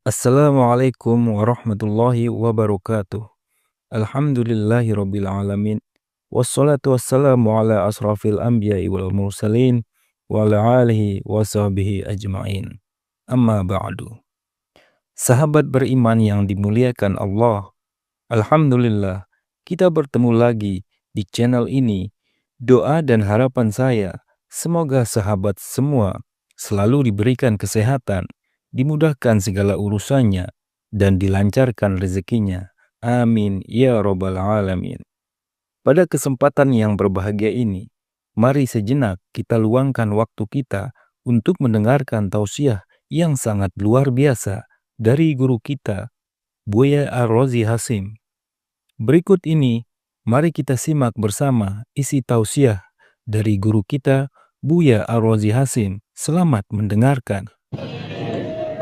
Assalamualaikum warahmatullahi wabarakatuh. Alhamdulillahirabbil alamin. Wassalatu wassalamu ala asrafil anbiya'i wal mursalin wa ala alihi wa sahbihi ajma'in. Amma ba'du. Sahabat beriman yang dimuliakan Allah, alhamdulillah kita bertemu lagi di channel ini. Doa dan harapan saya, semoga sahabat semua selalu diberikan kesehatan, dimudahkan segala urusannya, dan dilancarkan rezekinya. Amin ya robbal alamin. Pada kesempatan yang berbahagia ini, mari sejenak kita luangkan waktu kita untuk mendengarkan tausiah yang sangat luar biasa dari guru kita, Buya Ar-Razi Hasim. Berikut ini, mari kita simak bersama isi tausiah dari guru kita, Buya Ar-Razi Hasim. Selamat mendengarkan.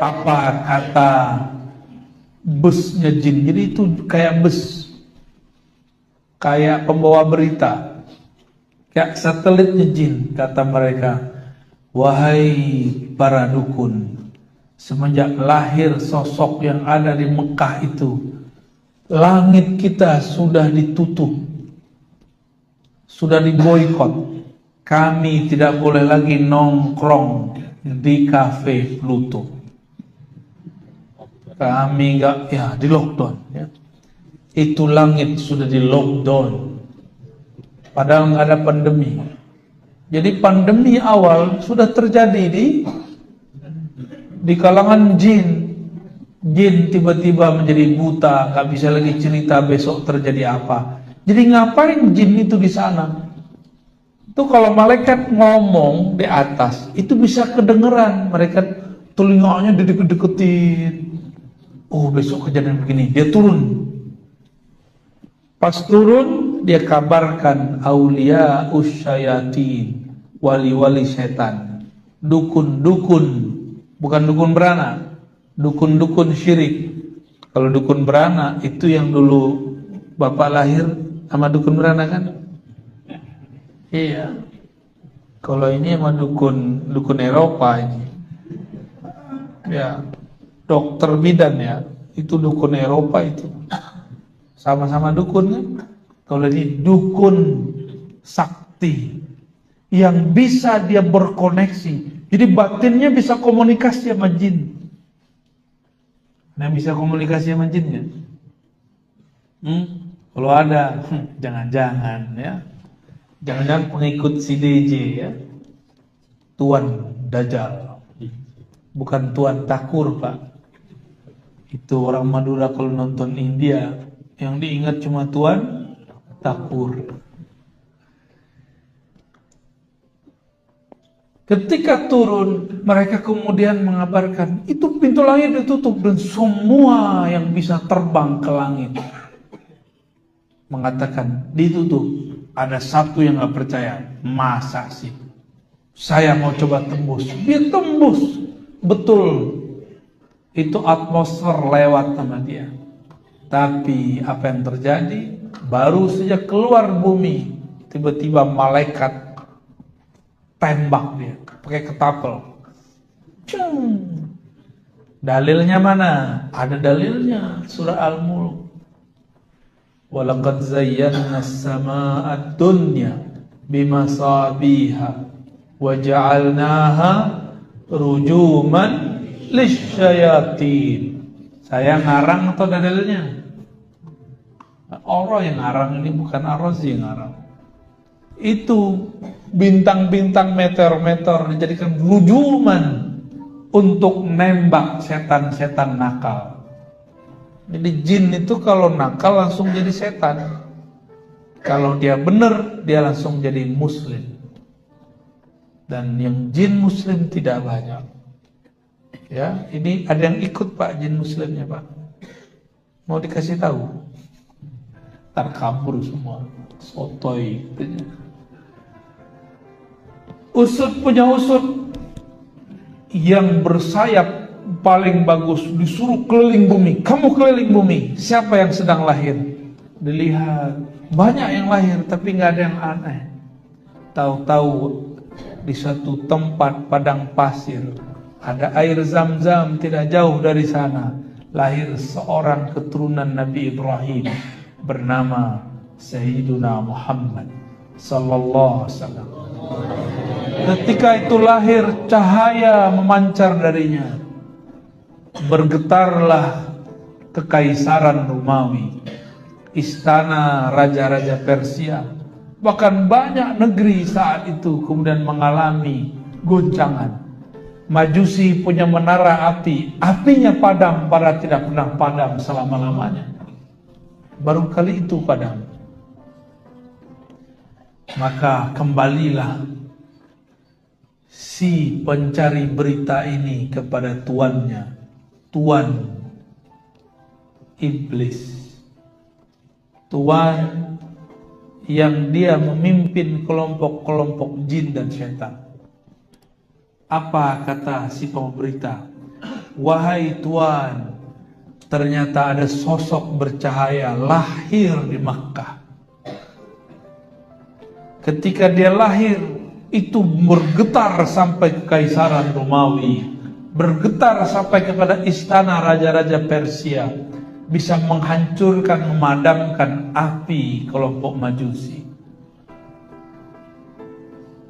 Apa kata busnya jin? Jadi itu kayak bus, kayak pembawa berita, kayak satelitnya jin. Kata mereka, wahai para dukun, semenjak lahir sosok yang ada di Mekah itu, langit kita sudah ditutup, sudah diboikot. Kami tidak boleh lagi nongkrong di kafe Pluto. Kami enggak, ya, di lockdown, ya. Itu langit sudah di lockdown, padahal nggak ada pandemi. Jadi pandemi awal sudah terjadi di kalangan jin. Jin tiba-tiba menjadi buta, nggak bisa lagi cerita besok terjadi apa. Jadi ngapain jin itu di sana? Itu kalau malaikat ngomong di atas, itu bisa kedengeran. Mereka telinganya dideket-deketin. Oh, besok kejadian begini. Dia turun. Pas turun, dia kabarkan aulia usyayatin, wali-wali setan, dukun-dukun, bukan dukun beranak, dukun-dukun syirik. Kalau dukun beranak itu yang dulu bapak lahir sama dukun beranak kan? Iya. Kalau ini sama dukun Eropa ini. Ya, dokter bidan ya. Itu dukun Eropa itu. Sama-sama dukun kan? Kalau ini dukun sakti yang bisa dia berkoneksi. Jadi batinnya bisa komunikasi sama jin. Nah, bisa komunikasi sama jin kan? Kalau ada, jangan-jangan ya. Jangan-jangan pengikut si DJ ya. Tuan Dajjal. Bukan Tuan Takur, Pak. Itu orang Madura kalau nonton India, yang diingat cuma Tuan Takur. Ketika turun, mereka kemudian mengabarkan, itu pintu langit ditutup dan semua yang bisa terbang ke langit mengatakan ditutup. Ada satu yang gak percaya, masa sih? Saya mau coba tembus. Dia tembus, betul. Itu atmosfer lewat sama dia. Tapi apa yang terjadi? Baru saja keluar bumi, tiba-tiba malaikat tembak dia pakai ketapel. Dalilnya mana? Ada dalilnya, surah Al-Mulk. Walaqad zayyana as-samaa'a ad-dunya bimasabiha wa ja'alnaha rujuman lisyayatin. Saya ngarang atau ada dalilnya? Allah yang ngarang, ini bukan Ar-Razi yang ngarang. Itu bintang-bintang meteor-meteor dijadikan rujuman untuk nembak setan-setan nakal. Jadi jin itu kalau nakal langsung jadi setan. Kalau dia benar, dia langsung jadi muslim. Dan yang jin muslim tidak banyak. Ya, ini ada yang ikut Pak jin muslimnya Pak. Mau dikasih tahu? Ntar kabur semua. Sotoy. Usut punya usut. Yang bersayap paling bagus disuruh keliling bumi. Kamu keliling bumi. Siapa yang sedang lahir? Dilihat banyak yang lahir, tapi nggak ada yang aneh. Tahu-tahu di satu tempat padang pasir Ada air Zam-Zam tidak jauh dari sana. Lahir seorang keturunan Nabi Ibrahim bernama Sayyiduna Muhammad sallallahu alaihi wasallam. Ketika itu lahir, cahaya memancar darinya. Bergetarlah kekaisaran Romawi, istana raja-raja Persia, bahkan banyak negeri saat itu kemudian mengalami goncangan. Majusi punya menara api, apinya padam, pada tidak pernah padam selama-lamanya. Baru kali itu padam. Maka kembalilah si pencari berita ini kepada tuannya, tuan iblis, tuan yang dia memimpin kelompok-kelompok jin dan syaitan. Apa kata si pemberita? Wahai tuan, ternyata ada sosok bercahaya lahir di Makkah. Ketika dia lahir, itu bergetar sampai kekaisaran Romawi, bergetar sampai kepada istana raja-raja Persia, bisa menghancurkan, memadamkan api kelompok Majusi.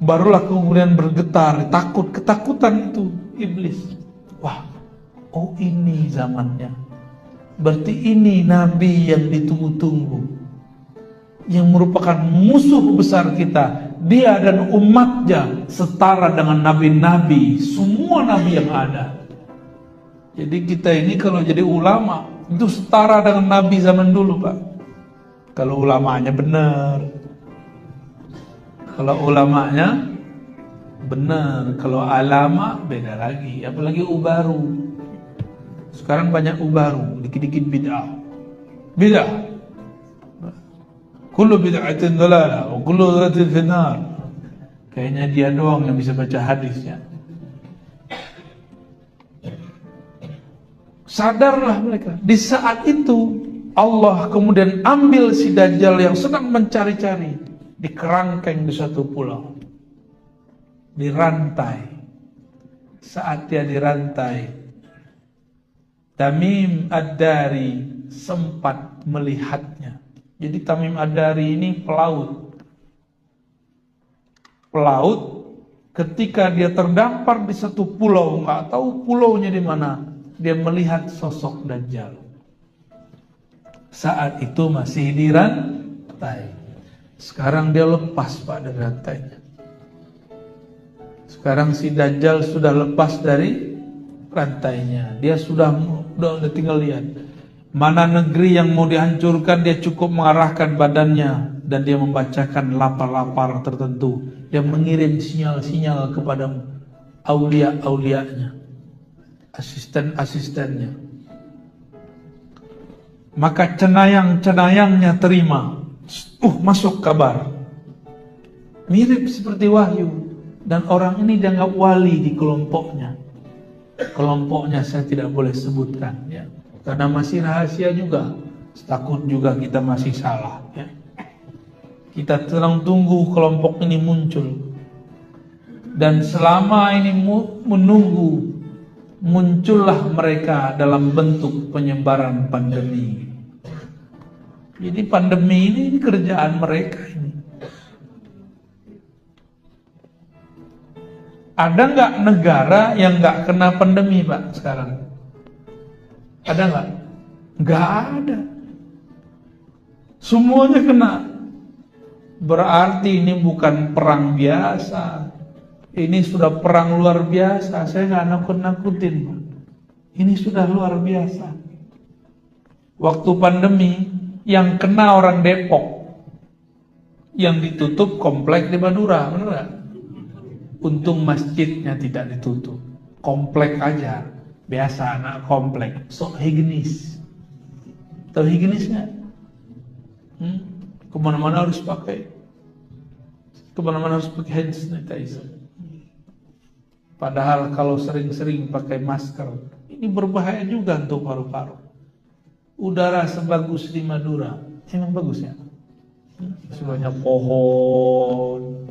Barulah kemudian bergetar, ketakutan itu iblis. Wah, oh ini zamannya. Berarti ini nabi yang ditunggu-tunggu, yang merupakan musuh besar kita. Dia dan umatnya setara dengan nabi-nabi, semua nabi yang ada. Jadi kita ini kalau jadi ulama itu setara dengan nabi zaman dulu, Pak. Kalau ulamanya benar. Kalau ulamanya benar, kalau alama beda lagi, apalagi ubaru. Sekarang banyak ubaru, dikit-dikit bid'ah. Bid'ah. Kullu bid'atin dhalalah wa kullu dhalatin finnar. Kayaknya dia doang yang bisa baca hadisnya. Sadarlah mereka. Di saat itu Allah kemudian ambil si Dajjal yang sedang mencari-cari, dikerangkeng di satu pulau, dirantai. Saat dia dirantai, Tamim Ad-Dari sempat melihatnya. Jadi Tamim Ad-Dari ini pelaut. Pelaut, ketika dia terdampar di satu pulau, nggak tahu pulaunya di mana, dia melihat sosok Dajjal. Saat itu masih dirantai. Sekarang dia lepas, Pak, dari rantainya. Sekarang si Dajjal sudah lepas dari rantainya. Dia sudah tinggal lihat mana negeri yang mau dihancurkan. Dia cukup mengarahkan badannya dan dia membacakan lapar-lapar tertentu. Dia mengirim sinyal-sinyal kepada aulia-aulianya, asisten-asistennya. Maka cenayang-cenayangnya terima. Masuk kabar. Mirip seperti wahyu. Dan orang ini dianggap wali di kelompoknya. Kelompoknya saya tidak boleh sebutkan, ya, karena masih rahasia juga. Takut juga kita masih salah, ya. Kita sedang tunggu kelompok ini muncul. Dan selama ini menunggu, muncullah mereka dalam bentuk penyebaran pandemi. Jadi pandemi ini kerjaan mereka ini. Ada nggak negara yang nggak kena pandemi, Pak, sekarang? Ada nggak? Nggak ada. Semuanya kena. Berarti ini bukan perang biasa. Ini sudah perang luar biasa. Saya nggak nakut-nakutin, Pak. Ini sudah luar biasa. Waktu pandemi, yang kena orang Depok, yang ditutup komplek di Madura, benar nggak? Untung masjidnya tidak ditutup, komplek aja, biasa anak komplek, sok higienis. Tahu higienis nggak? Kemana-mana harus pakai, hand sanitizer. Padahal kalau sering-sering pakai masker, ini berbahaya juga untuk paru-paru. Udara sebagus di Madura, emang bagus ya? Sebelahnya pohon,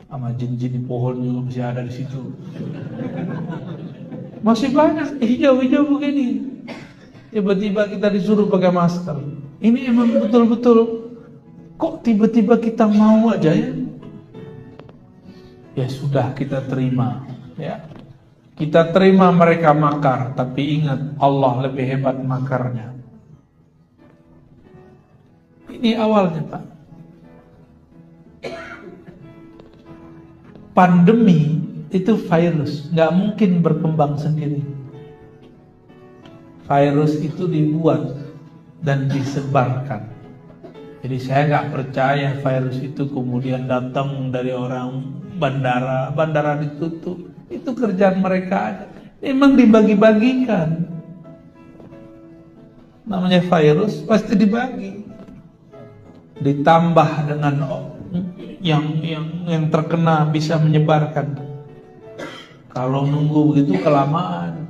sama jin-jin di pohon juga masih ada di situ. Masih banyak hijau-hijau begini. Tiba-tiba kita disuruh pakai masker. Ini emang betul-betul kok tiba-tiba kita mau aja ya? Ya sudah, kita terima ya. Kita terima mereka makar, tapi ingat Allah lebih hebat makarnya. Ini awalnya, Pak. Pandemi itu virus, nggak mungkin berkembang sendiri. Virus itu dibuat dan disebarkan. Jadi saya nggak percaya virus itu kemudian datang dari orang bandara ditutup. Itu kerjaan mereka aja. Memang dibagi-bagikan. Namanya virus pasti dibagi. Ditambah dengan yang terkena bisa menyebarkan. Kalau nunggu begitu kelamaan.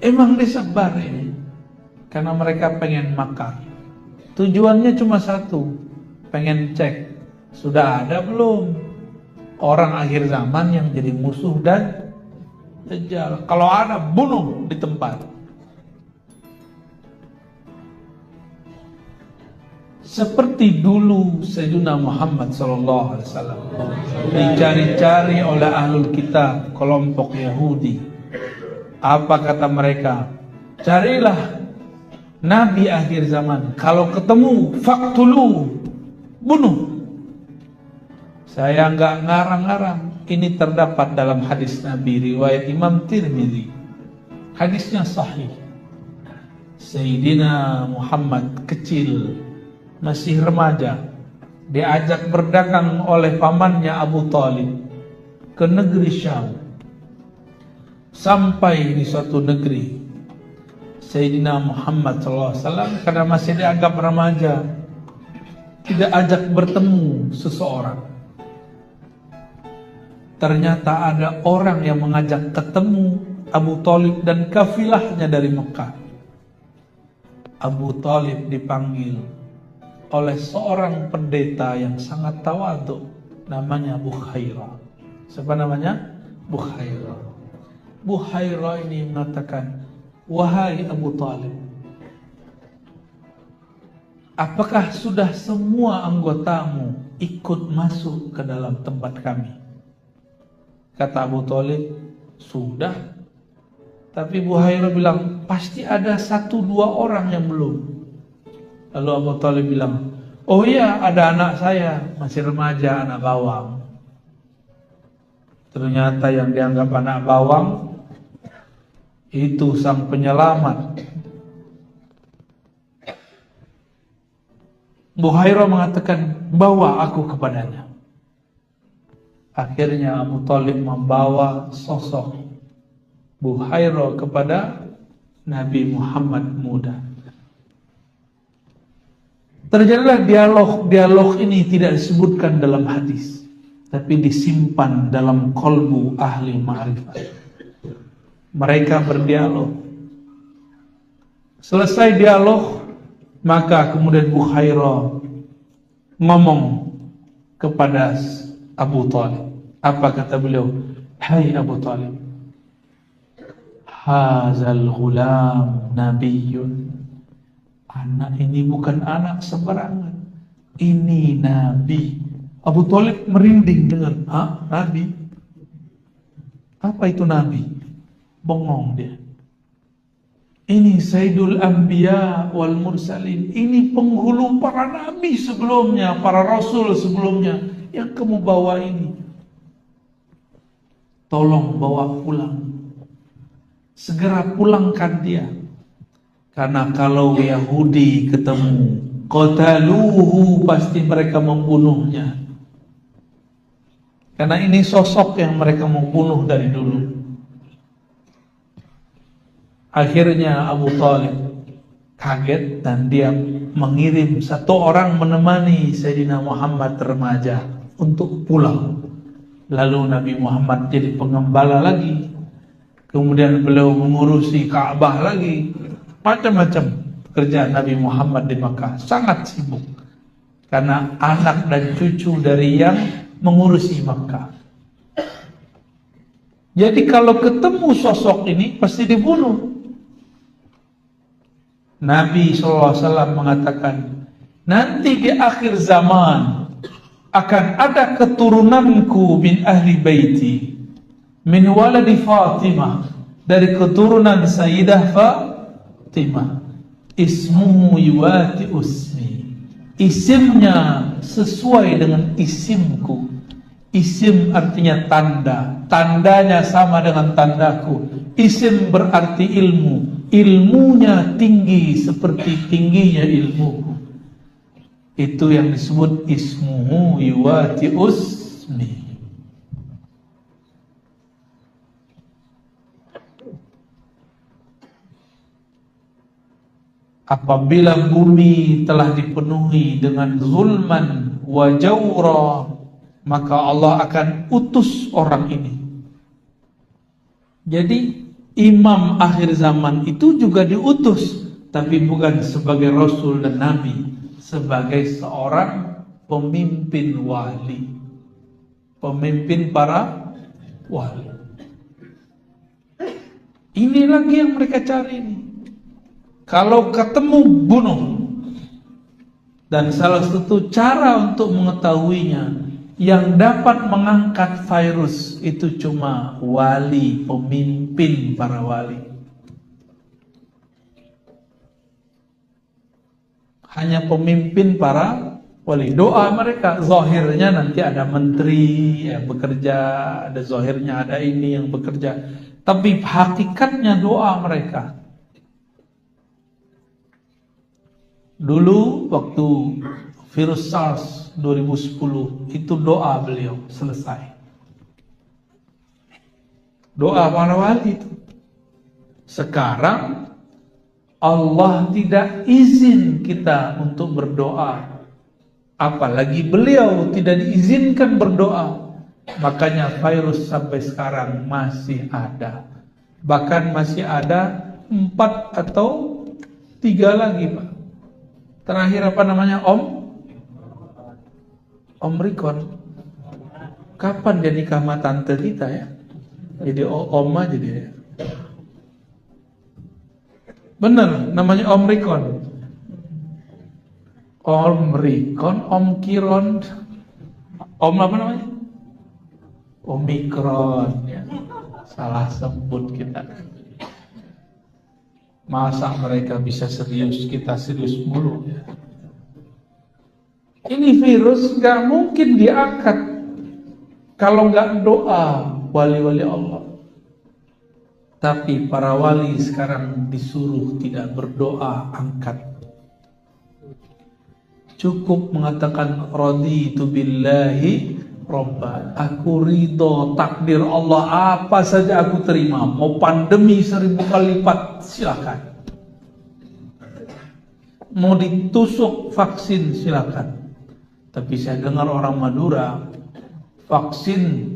Emang disebar ini karena mereka pengen makar. Tujuannya cuma satu, pengen cek sudah ada belum orang akhir zaman yang jadi musuh dan dajjal. Kalau ada, bunuh di tempat. Seperti dulu Sayyidina Muhammad SAW dicari-cari oleh ahlul kitab, kelompok Yahudi. Apa kata mereka? Carilah Nabi akhir zaman. Kalau ketemu, faktulu, bunuh. Saya nggak ngarang-ngarang. Ini terdapat dalam hadis Nabi riwayat Imam Tirmidzi. Hadisnya sahih. Sayyidina Muhammad kecil, masih remaja, diajak berdagang oleh pamannya Abu Talib ke negeri Syam. Sampai di suatu negeri, Sayyidina Muhammad SAW karena masih dianggap remaja, tidak ajak bertemu seseorang. Ternyata ada orang yang mengajak ketemu Abu Talib dan kafilahnya dari Mekah. Abu Talib dipanggil oleh seorang pendeta yang sangat tawadhu, namanya Bukhairah. Siapa namanya? Bukhairah. Bukhairah ini mengatakan, wahai Abu Talib, apakah sudah semua anggotamu ikut masuk ke dalam tempat kami? Kata Abu Talib, sudah. Tapi Bukhairah bilang, pasti ada 1-2 orang yang belum. Lalu Abu Talib bilang, oh iya, ada anak saya, masih remaja, anak bawang. Ternyata yang dianggap anak bawang itu sang penyelamat. Bukhairah mengatakan, bawa aku kepadanya. Akhirnya Abu Talib membawa sosok Bukhairah kepada Nabi Muhammad muda. Terjadilah dialog ini tidak disebutkan dalam hadis, tapi disimpan dalam kolbu ahli ma'rifat. Mereka berdialog. Selesai dialog, maka kemudian Bukhairah ngomong kepada Abu Talib. Apa kata beliau? Hai Abu Talib, hazal ghulam nabiyyun. Anak ini bukan anak sembarangan, ini nabi. Abu Talib merinding dengan, nabi? Apa itu nabi? Bengong dia. Ini Sayyidul Anbiya wal Mursalin. Ini penghulu para nabi sebelumnya, para rasul sebelumnya. Yang kamu bawa ini, tolong bawa pulang. Segera pulangkan dia. Karena kalau Yahudi ketemu, qataluhu, pasti mereka membunuhnya. Karena ini sosok yang mereka membunuh dari dulu. Akhirnya Abu Talib kaget dan dia mengirim 1 orang menemani Sayyidina Muhammad remaja untuk pulang. Lalu Nabi Muhammad jadi pengembala lagi. Kemudian beliau mengurusi Ka'bah lagi. Macam-macam pekerjaan Nabi Muhammad di Makkah. Sangat sibuk. Karena anak dan cucu dari yang mengurusi Makkah. Jadi kalau ketemu sosok ini pasti dibunuh. Nabi SAW mengatakan, nanti di akhir zaman akan ada keturunanku min ahli baiti, min waladi Fatimah, dari keturunan Sayyidah Fatimah, ismuhu yuwati usmi, isimnya sesuai dengan isimku. Isim artinya tanda, tandanya sama dengan tandaku. Isim berarti ilmu, ilmunya tinggi seperti tingginya ilmuku. Itu yang disebut ismuhu yuwati usmi. Apabila bumi telah dipenuhi dengan zulman wa jawra, maka Allah akan utus orang ini. Jadi imam akhir zaman itu juga diutus, tapi bukan sebagai rasul dan nabi, sebagai seorang pemimpin wali, pemimpin para wali. Ini lagi yang mereka cari ini. Kalau ketemu, bunuh. Dan salah satu cara untuk mengetahuinya, yang dapat mengangkat virus itu cuma wali, pemimpin para wali. Hanya pemimpin para wali. Doa mereka, zahirnya nanti ada menteri yang bekerja, ada zahirnya ada ini yang bekerja. Tapi hakikatnya doa mereka. Dulu waktu virus SARS 2010 itu doa beliau selesai. Doa para wali itu. Sekarang Allah tidak izin kita untuk berdoa, apalagi beliau tidak diizinkan berdoa. Makanya virus sampai sekarang masih ada. Bahkan masih ada 4 atau 3 lagi, Pak. Terakhir apa namanya, Omikron. Kapan dia nikah sama tante kita ya? Jadi om aja dia. Bener, namanya Omikron. Omkiron. Apa namanya? Omikron. Ya. Salah sebut kita. Masa mereka bisa serius, kita serius mulu. Ini virus gak mungkin diangkat kalau gak doa wali-wali Allah. Tapi para wali sekarang disuruh tidak berdoa, angkat. Cukup mengatakan raditu billahi robba, aku ridho takdir Allah, apa saja aku terima. Mau pandemi 1000 kali lipat, silakan. Mau ditusuk vaksin, silakan. Tapi saya dengar orang Madura, vaksin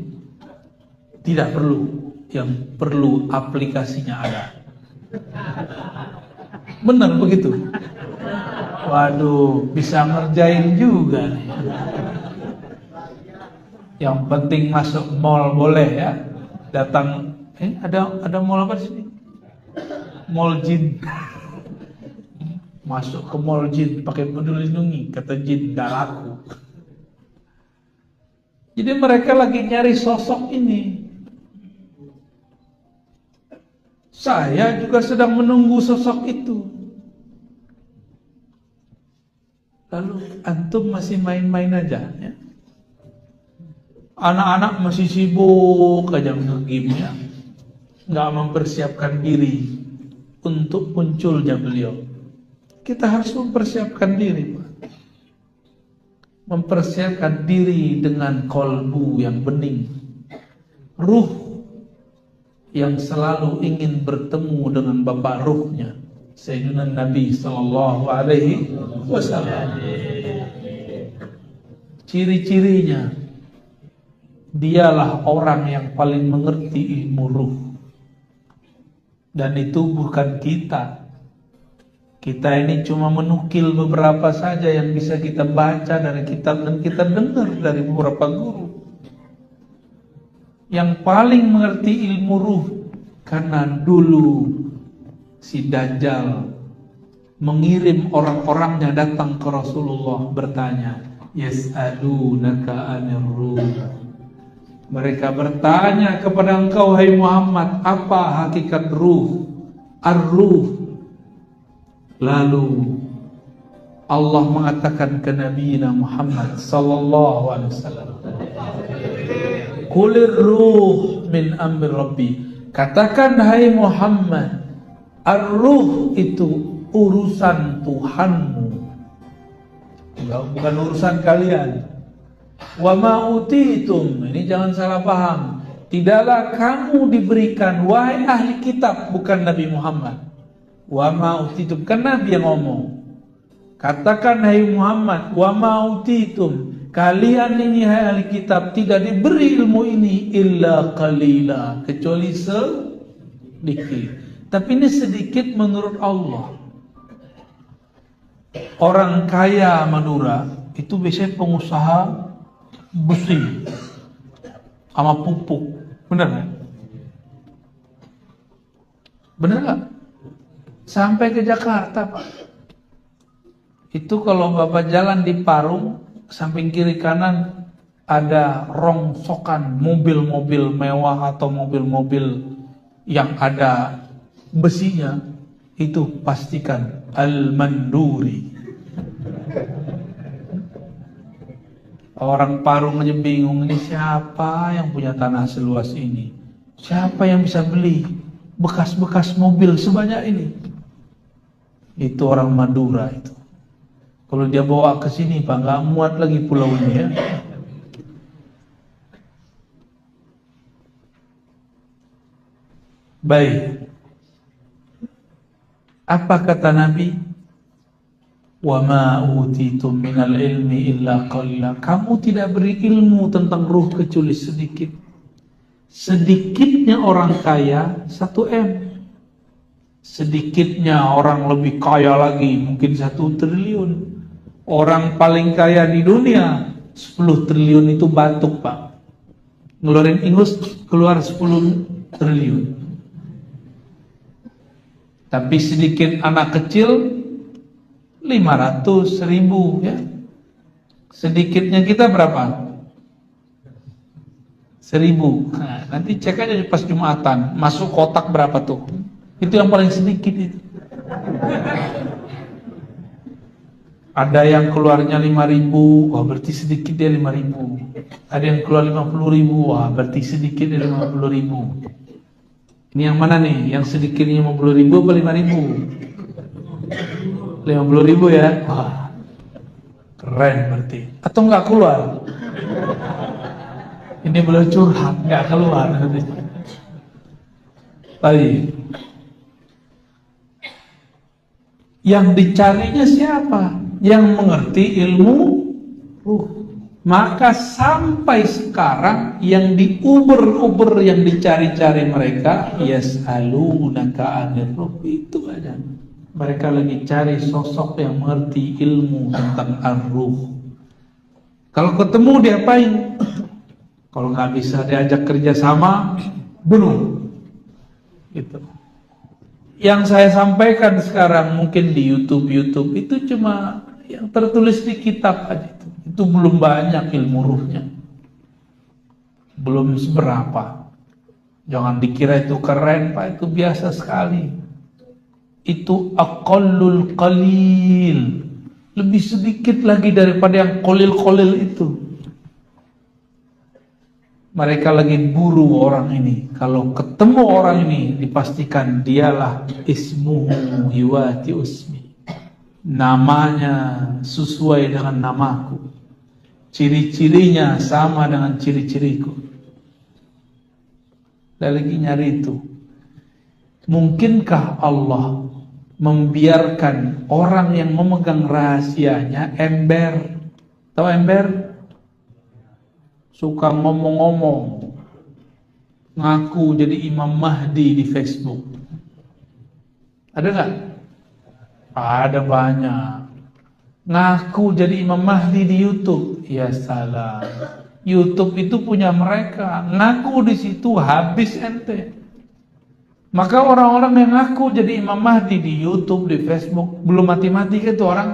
tidak perlu, yang perlu aplikasinya ada. Benar begitu? Waduh, bisa ngerjain juga nih. Yang penting masuk mall boleh ya. Datang, ada mall apa di sini? Mall jin. Masuk ke mall jin pakai peduli lindungi, kata jin gak laku. Jadi mereka lagi nyari sosok ini. Saya juga sedang menunggu sosok itu. Lalu antum masih main-main aja ya. Anak-anak masih sibuk aja nge-game ya. Nggak mempersiapkan diri untuk munculnya beliau. Kita harus mempersiapkan diri, Pak. Mempersiapkan diri dengan kolbu yang bening, ruh yang selalu ingin bertemu dengan Bapak ruhnya, Sayyidina Nabi Sallallahu Alaihi Wasallam. Ciri-cirinya, dialah orang yang paling mengerti ilmu ruh. Dan itu bukan kita. Kita ini cuma menukil beberapa saja yang bisa kita baca dari kitab dan kita dengar dari beberapa guru. yang paling mengerti ilmu ruh. Karena dulu si Dajjal mengirim orang-orangnya datang ke Rasulullah bertanya, yas'alunaka 'anir ruh. Mereka bertanya kepada engkau, hai Muhammad, apa hakikat ruh? Ar-ruh. Lalu Allah mengatakan ke Nabi Muhammad sallallahu alaihi wasallam, Qulir ruh min amri Rabbi. Katakan hai Muhammad, ar-ruh itu urusan Tuhanmu, bukan urusan kalian. Wa ma utitum, ini jangan salah paham. Tidaklah kamu diberikan, wahai ahli kitab, bukan Nabi Muhammad. Wa ma utitum, kan Nabi yang ngomong. Katakan hai Muhammad, wa ma utitum, kalian ini hai ahli kitab tidak diberi ilmu ini illa qalila, kecuali sedikit. Tapi ini sedikit menurut Allah. Orang kaya Madura itu biasanya pengusaha besi sama pupuk, benar nggak? Benar nggak? Sampai ke Jakarta, Pak. Itu kalau Bapak jalan di Parung, samping kiri kanan ada rongsokan mobil-mobil mewah atau mobil-mobil yang ada besinya, itu pastikan Al-Manduri. Orang Parung aja bingung, ini siapa yang punya tanah seluas ini? Siapa yang bisa beli bekas-bekas mobil sebanyak ini? Itu orang Madura itu. Kalau dia bawa ke sini, Pak, nggak muat lagi pulau ini ya. Baik. Apa kata Nabi? Wa ma utitum minal ilmi illa qalila. Kamu tidak beri ilmu tentang ruh kecuali sedikit. Sedikitnya orang kaya 1 M. Sedikitnya orang lebih kaya lagi mungkin 1 triliun. Orang paling kaya di dunia 10 triliun itu batuk, Pak. Ngeluarin ingus keluar 10 triliun. Tapi sedikit anak kecil 500.000 ya. Sedikitnya kita berapa? 1.000. Nah, nanti cek aja pas Jumatan, masuk kotak berapa tuh? Itu yang paling sedikit itu. Ada yang keluarnya 5.000, wah berarti sedikit dia 5.000. Ada yang keluar 50.000, wah berarti sedikit dia 50.000. Ini yang mana nih? Yang sedikitnya 50.000 apa 5.000? 50.000 ya? Wah, keren berarti. Atau nggak keluar? Ini belum curhat, nggak keluar. Baik. Yang dicarinya siapa? Yang mengerti ilmu ruh. Maka sampai sekarang yang diuber-uber, yang dicari-cari mereka, yas'alunaka 'anir ruh, itu aja. Mereka lagi cari sosok yang mengerti ilmu tentang ar-ruh. Kalau ketemu diapain? Kalau nggak bisa diajak kerja sama, bunuh. Gitu. Yang saya sampaikan sekarang mungkin di YouTube itu cuma yang tertulis di kitab aja itu. Itu belum banyak ilmu ruhnya. Belum seberapa. Jangan dikira itu keren, Pak, itu biasa sekali. Itu aqallul qalil. Lebih sedikit lagi daripada yang qalil-qalil itu. Mereka lagi buru orang ini. Kalau ketemu orang ini, dipastikan dialah ismuhu yuwati usmi. Namanya sesuai dengan namaku. Ciri-cirinya sama dengan ciri-ciriku. Dan lagi nyari itu. Mungkinkah Allah membiarkan orang yang memegang rahasianya ember? Tahu ember? Suka ngomong-ngomong, ngaku jadi Imam Mahdi di Facebook. Ada nggak? Ada banyak. Ngaku jadi Imam Mahdi di YouTube. Ya salah. YouTube itu punya mereka. Ngaku di situ habis ente. Maka orang-orang yang ngaku jadi Imam Mahdi di YouTube, di Facebook, belum mati-mati kan itu orang,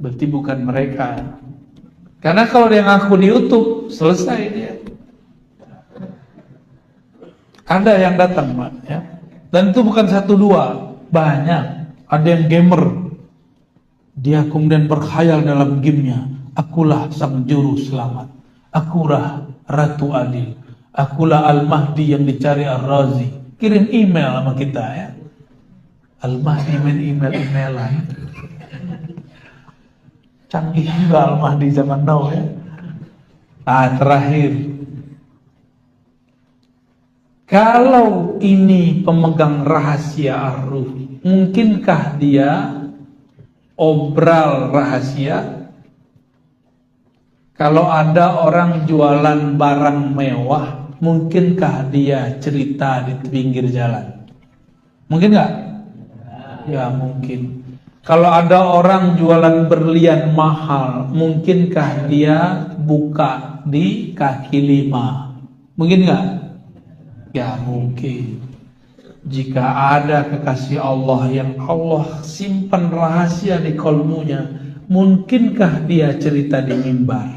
berarti bukan mereka. Karena kalau dia ngaku di YouTube, selesai dia. Ada yang datang, Pak, ya. Dan itu bukan satu dua, banyak. Ada yang gamer. Dia kemudian berkhayal dalam gamenya. Akulah sang juru selamat. Akulah Ratu Adil. Akulah Al-Mahdi yang dicari Ar-Razi. Kirim email sama kita, ya. Al-Mahdi main email-emailan. Canggih juga Al-Mahdi zaman now, ya. Terakhir, kalau ini pemegang rahasia ar-ruh, mungkinkah dia obral rahasia? Kalau ada orang jualan barang mewah, mungkinkah dia cerita di pinggir jalan? Mungkin nggak? Ya mungkin. Kalau ada orang jualan berlian mahal, mungkinkah dia buka di kaki lima? Mungkin nggak? Ya mungkin. Jika ada kekasih Allah yang Allah simpan rahasia di kolbunya, mungkinkah dia cerita di mimbar?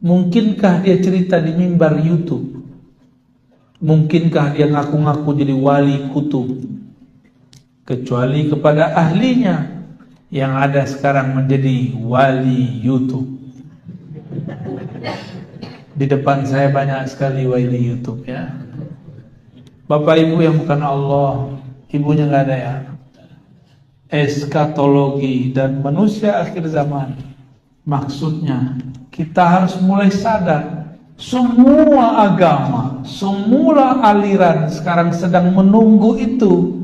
Mungkinkah dia cerita di mimbar YouTube? Mungkinkah dia ngaku-ngaku jadi wali kutub? Kecuali kepada ahlinya yang ada sekarang menjadi wali YouTube. Di depan saya banyak sekali wali YouTube, ya. Bapak ibu yang bukan Allah, ibunya nggak ada, ya. Eskatologi dan manusia akhir zaman. Maksudnya kita harus mulai sadar, semua agama, semua aliran sekarang sedang menunggu itu.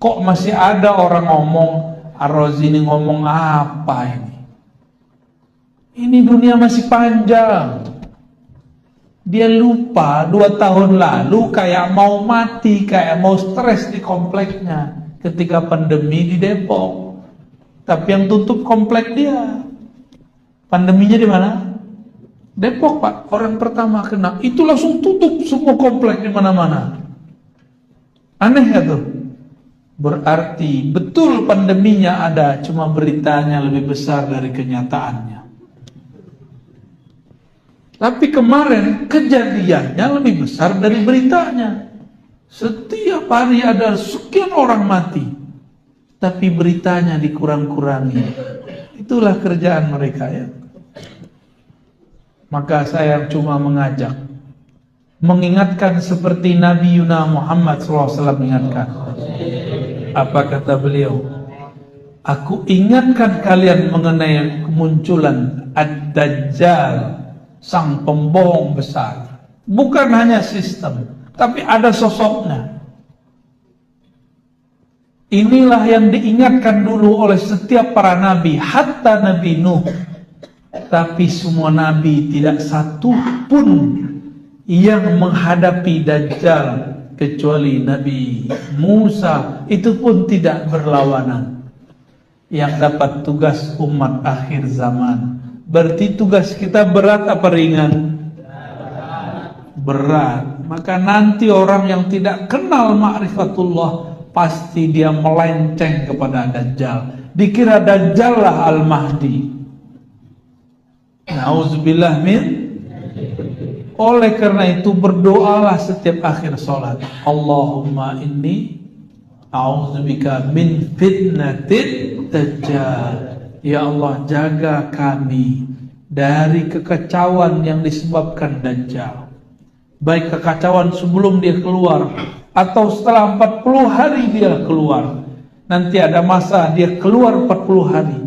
Kok masih ada orang ngomong, Ar-Razi ini ngomong apa ini? Ini dunia masih panjang. Dia lupa 2 tahun lalu kayak mau mati, kayak mau stres di kompleknya ketika pandemi di Depok. Tapi yang tutup komplek dia. Pandeminya di mana? Depok, Pak. Orang pertama kena. Itu langsung tutup semua komplek di mana-mana. Aneh ya tuh? Berarti betul pandeminya ada, cuma beritanya lebih besar dari kenyataannya. Tapi kemarin kejadiannya lebih besar dari beritanya. Setiap hari ada sekian orang mati, tapi beritanya dikurang-kurangi. Itulah kerjaan mereka, ya. Maka saya cuma mengajak, mengingatkan seperti Nabi Yuna Muhammad SAW mengingatkan. Apa kata beliau? Aku ingatkan kalian mengenai kemunculan Ad-Dajjal, sang pembohong besar. Bukan hanya sistem, tapi ada sosoknya. Inilah yang diingatkan dulu oleh setiap para nabi, hatta Nabi Nuh. Tapi semua nabi tidak satu pun yang menghadapi Dajjal kecuali Nabi Musa, itu pun tidak berlawanan. Yang dapat tugas umat akhir zaman. Berarti tugas kita berat apa ringan? Berat. Maka nanti orang yang tidak kenal ma'rifatullah, pasti dia melenceng kepada Dajjal. Dikira Dajjal lah Al-Mahdi. Nauzubillah min. Oleh karena itu berdoalah setiap akhir sholat. Allahumma inni a'udzubika min fitnatil Dajjal. Ya Allah, jaga kami dari kekacauan yang disebabkan Dajjal. Baik kekacauan sebelum dia keluar atau setelah 40 hari dia keluar. Nanti ada masa dia keluar 40 hari.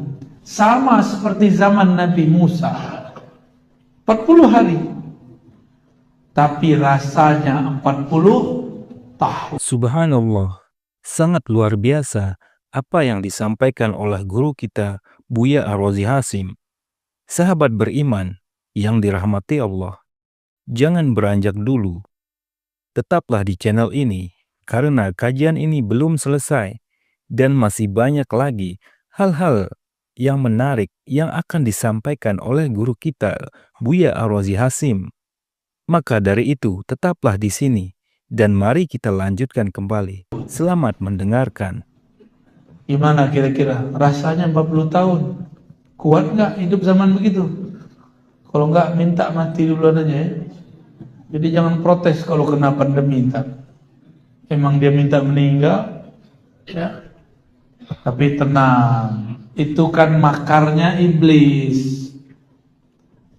Sama seperti zaman Nabi Musa. 40 hari. Tapi rasanya 40 tahun. Subhanallah, sangat luar biasa apa yang disampaikan oleh guru kita, Buya Ar-Razi Hasim. Sahabat beriman yang dirahmati Allah, jangan beranjak dulu. Tetaplah di channel ini, karena kajian ini belum selesai dan masih banyak lagi hal-hal yang menarik yang akan disampaikan oleh guru kita, Buya Ar-Razi Hasim. Maka dari itu, tetaplah di sini dan mari kita lanjutkan kembali. Selamat mendengarkan. Gimana kira-kira? Rasanya 40 tahun. Kuat nggak hidup zaman begitu? Kalau nggak minta mati duluan aja ya. Jadi jangan protes kalau kena pandemi ntar. Emang dia minta meninggal, ya. Tapi tenang, itu kan makarnya iblis.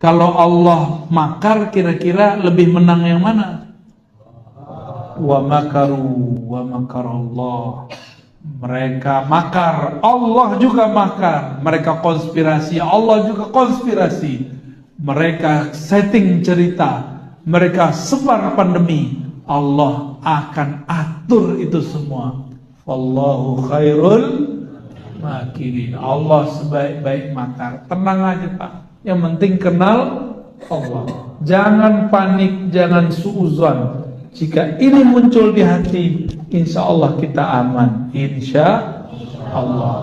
Kalau Allah makar, kira-kira lebih menang yang mana? Wa makaru wa makarallah. Mereka makar, Allah juga makar. Mereka konspirasi, Allah juga konspirasi. Mereka setting cerita, mereka sebar pandemi, Allah akan atur itu semua. Wallahu khairul makirin. Allah sebaik-baik makar. Tenang aja Pak, yang penting kenal Allah. Jangan panik, jangan suuzon. Jika ini muncul di hati, insya Allah kita aman. Insya Allah.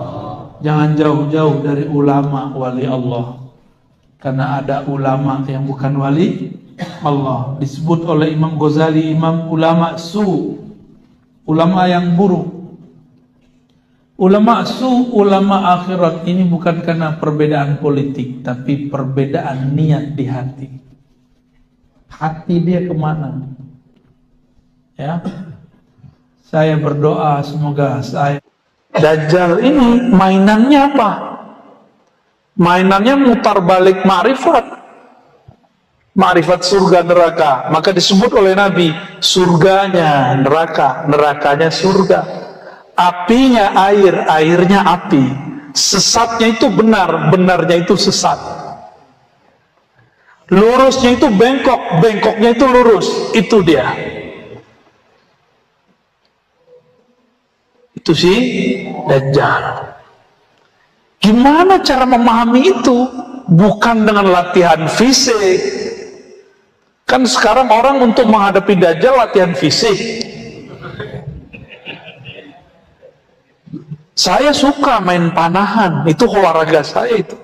Jangan jauh-jauh dari ulama wali Allah. Karena ada ulama yang bukan wali Allah. Disebut oleh Imam Ghazali, imam ulama su, ulama yang buruk. Ulama su, ulama akhirat ini bukan karena perbedaan politik, tapi perbedaan niat di hati. Hati dia kemana? Ya, saya berdoa semoga saya. Dajjal ini mainannya apa? Mainannya mutar balik ma'rifat. Ma'rifat surga neraka. Maka disebut oleh Nabi, surganya neraka, nerakanya surga. Apinya air, airnya api. Sesatnya itu benar, benarnya itu sesat. Lurusnya itu bengkok, bengkoknya itu lurus. Itu dia. Itu sih Dajjal. Gimana cara memahami itu? Bukan dengan latihan fisik. Kan sekarang orang untuk menghadapi Dajjal latihan fisik. Saya suka main panahan, itu olahraga saya itu.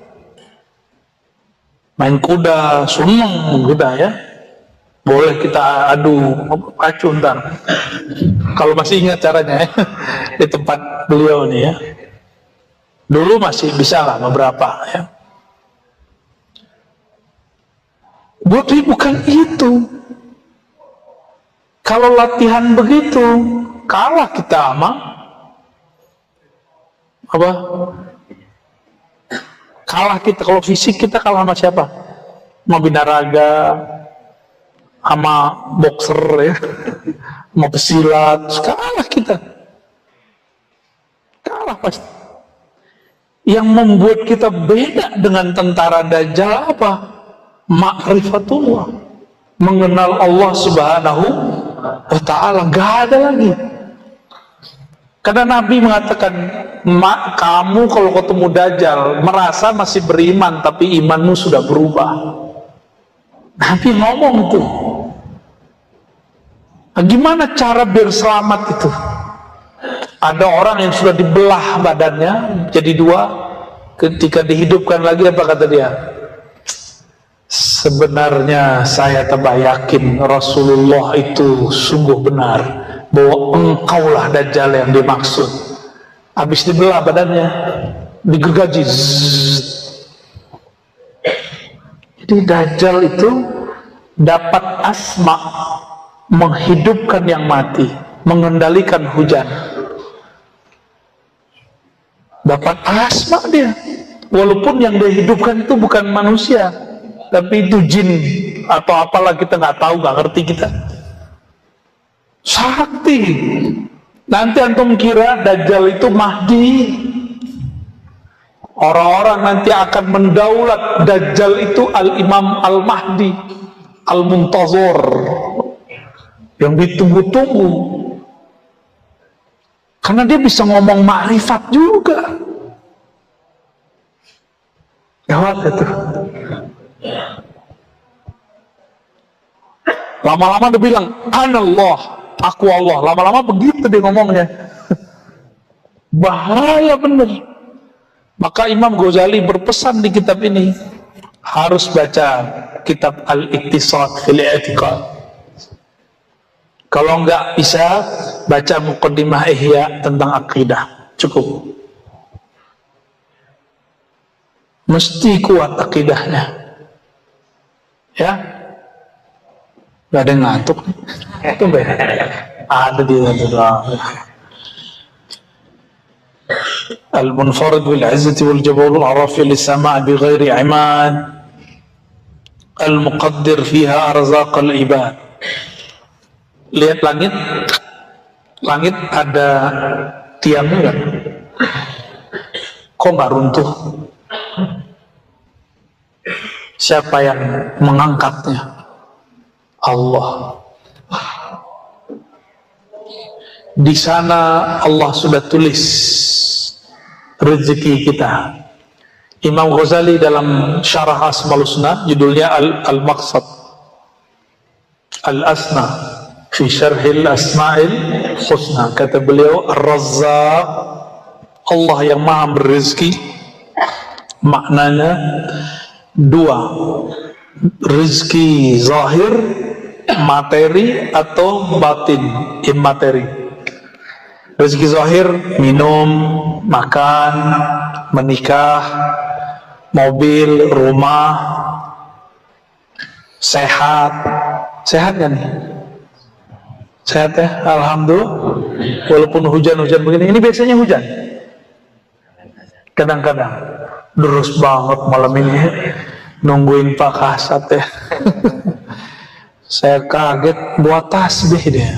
Main kuda, seneng kuda ya. Boleh kita adu pacu ntar. Kalau masih ingat caranya ya. Di tempat beliau nih ya. Dulu masih bisa lah beberapa ya. Tapi bukan itu. Kalau latihan begitu, kalah kita sama apa? Kalah kita kalau fisik, kita kalah sama siapa? Sama binaraga, sama boxer ya, sama pesilat, kalah kita. Kalah pasti. Yang membuat kita beda dengan tentara Dajjal apa? Ma'rifatullah, mengenal Allah Subhanahu wa ta'ala. Gak ada lagi. Karena Nabi mengatakan, kamu kalau ketemu Dajjal merasa masih beriman, tapi imanmu sudah berubah. Nabi ngomong itu. Nah, gimana cara biar selamat itu? Ada orang yang sudah dibelah badannya jadi dua, ketika dihidupkan lagi apa kata dia? Sebenarnya saya tambah yakin Rasulullah itu sungguh benar bahwa engkaulah Dajjal yang dimaksud. Habis dibelah badannya, digergaji. Jadi Dajjal itu dapat asma, menghidupkan yang mati, mengendalikan hujan. Dapat asma dia. Walaupun yang dia hidupkan itu bukan manusia, tapi itu jin atau apalah, kita nggak tahu, nggak ngerti kita. Sakti. Nanti antum kira Dajjal itu Mahdi. Orang-orang nanti akan mendaulat. Dajjal itu Al-Imam Al-Mahdi Al-Muntazor, yang ditunggu-tunggu. Karena dia bisa ngomong makrifat juga. Gawat itu. Lama-lama dia bilang, Anallah, aku Allah. Lama-lama begitu dia ngomongnya. Bahaya bener. Maka Imam Ghazali berpesan di kitab ini, harus baca kitab Al-Iqtisad fil I'tiqad. Kalau enggak bisa, baca Muqaddimah Ihya tentang akidah, cukup. Mesti kuat akidahnya. Ya, gak ada yang ngantuk. Itu ada di dalam. Al-munfarid bil izzati wal jabarut arafi lis-sama' bi ghairi imad. Al-muqaddir fiha arzaq al-ibad. Lihat langit. Langit ada tiangnya enggak? Kok enggak runtuh? Siapa yang mengangkatnya? Allah. Di sana Allah sudah tulis rezeki kita. Imam Ghazali dalam Syarah Asmaul Husna, judulnya Al-Maqsad Al-Asna fi Syarhil Asma'il Husna, kata beliau, Ar-Razzaq, Allah yang maha berrezeki, maknanya dua, rezeki zahir, materi, atau batin, immateri. Rezeki zahir, minum, makan, menikah, mobil, rumah, sehat. Sehat kan nih? Sehat ya? Alhamdulillah. Walaupun hujan-hujan begini, ini biasanya hujan. Kadang-kadang deres banget malam ini, nungguin Pak Kasat ya. Saya kaget, buat tasbih dia,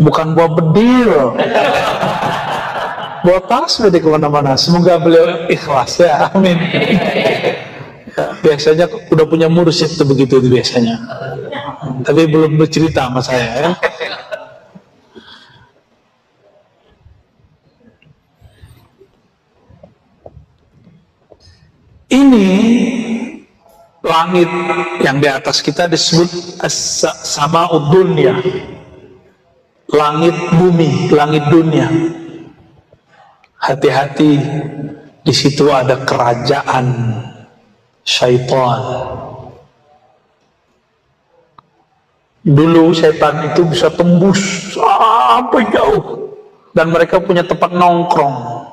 bukan buat bedil, buat tasbih di kemana-mana. Semoga beliau ikhlas ya, amin. Ya, biasanya udah punya mursyid tuh begitu itu biasanya, tapi belum bercerita sama saya ya. Ini langit yang di atas kita disebut as-sama'ud dunya, langit bumi, langit dunia. Hati-hati, di situ ada kerajaan syaitan. Dulu syaitan itu bisa tembus sampai jauh, dan mereka punya tempat nongkrong.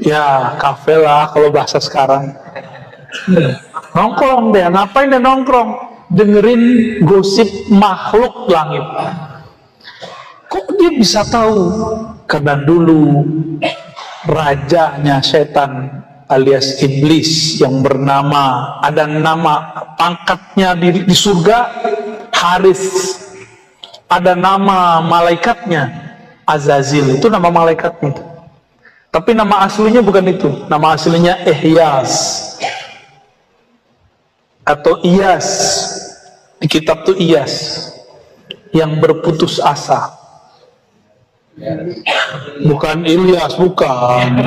Ya, kafe lah kalau bahasa sekarang. Nongkrong dia, ngapain dia nongkrong? Dengerin gosip makhluk langit. Kok dia bisa tahu? Karena dulu rajanya setan alias iblis yang bernama, ada nama pangkatnya di surga, Haris. Ada nama malaikatnya, Azazil, itu nama malaikatnya. Tapi nama aslinya bukan itu. Nama aslinya Ihyas atau Iyas. Di kitab itu Iyas, yang berputus asa. Bukan Ilyas, bukan.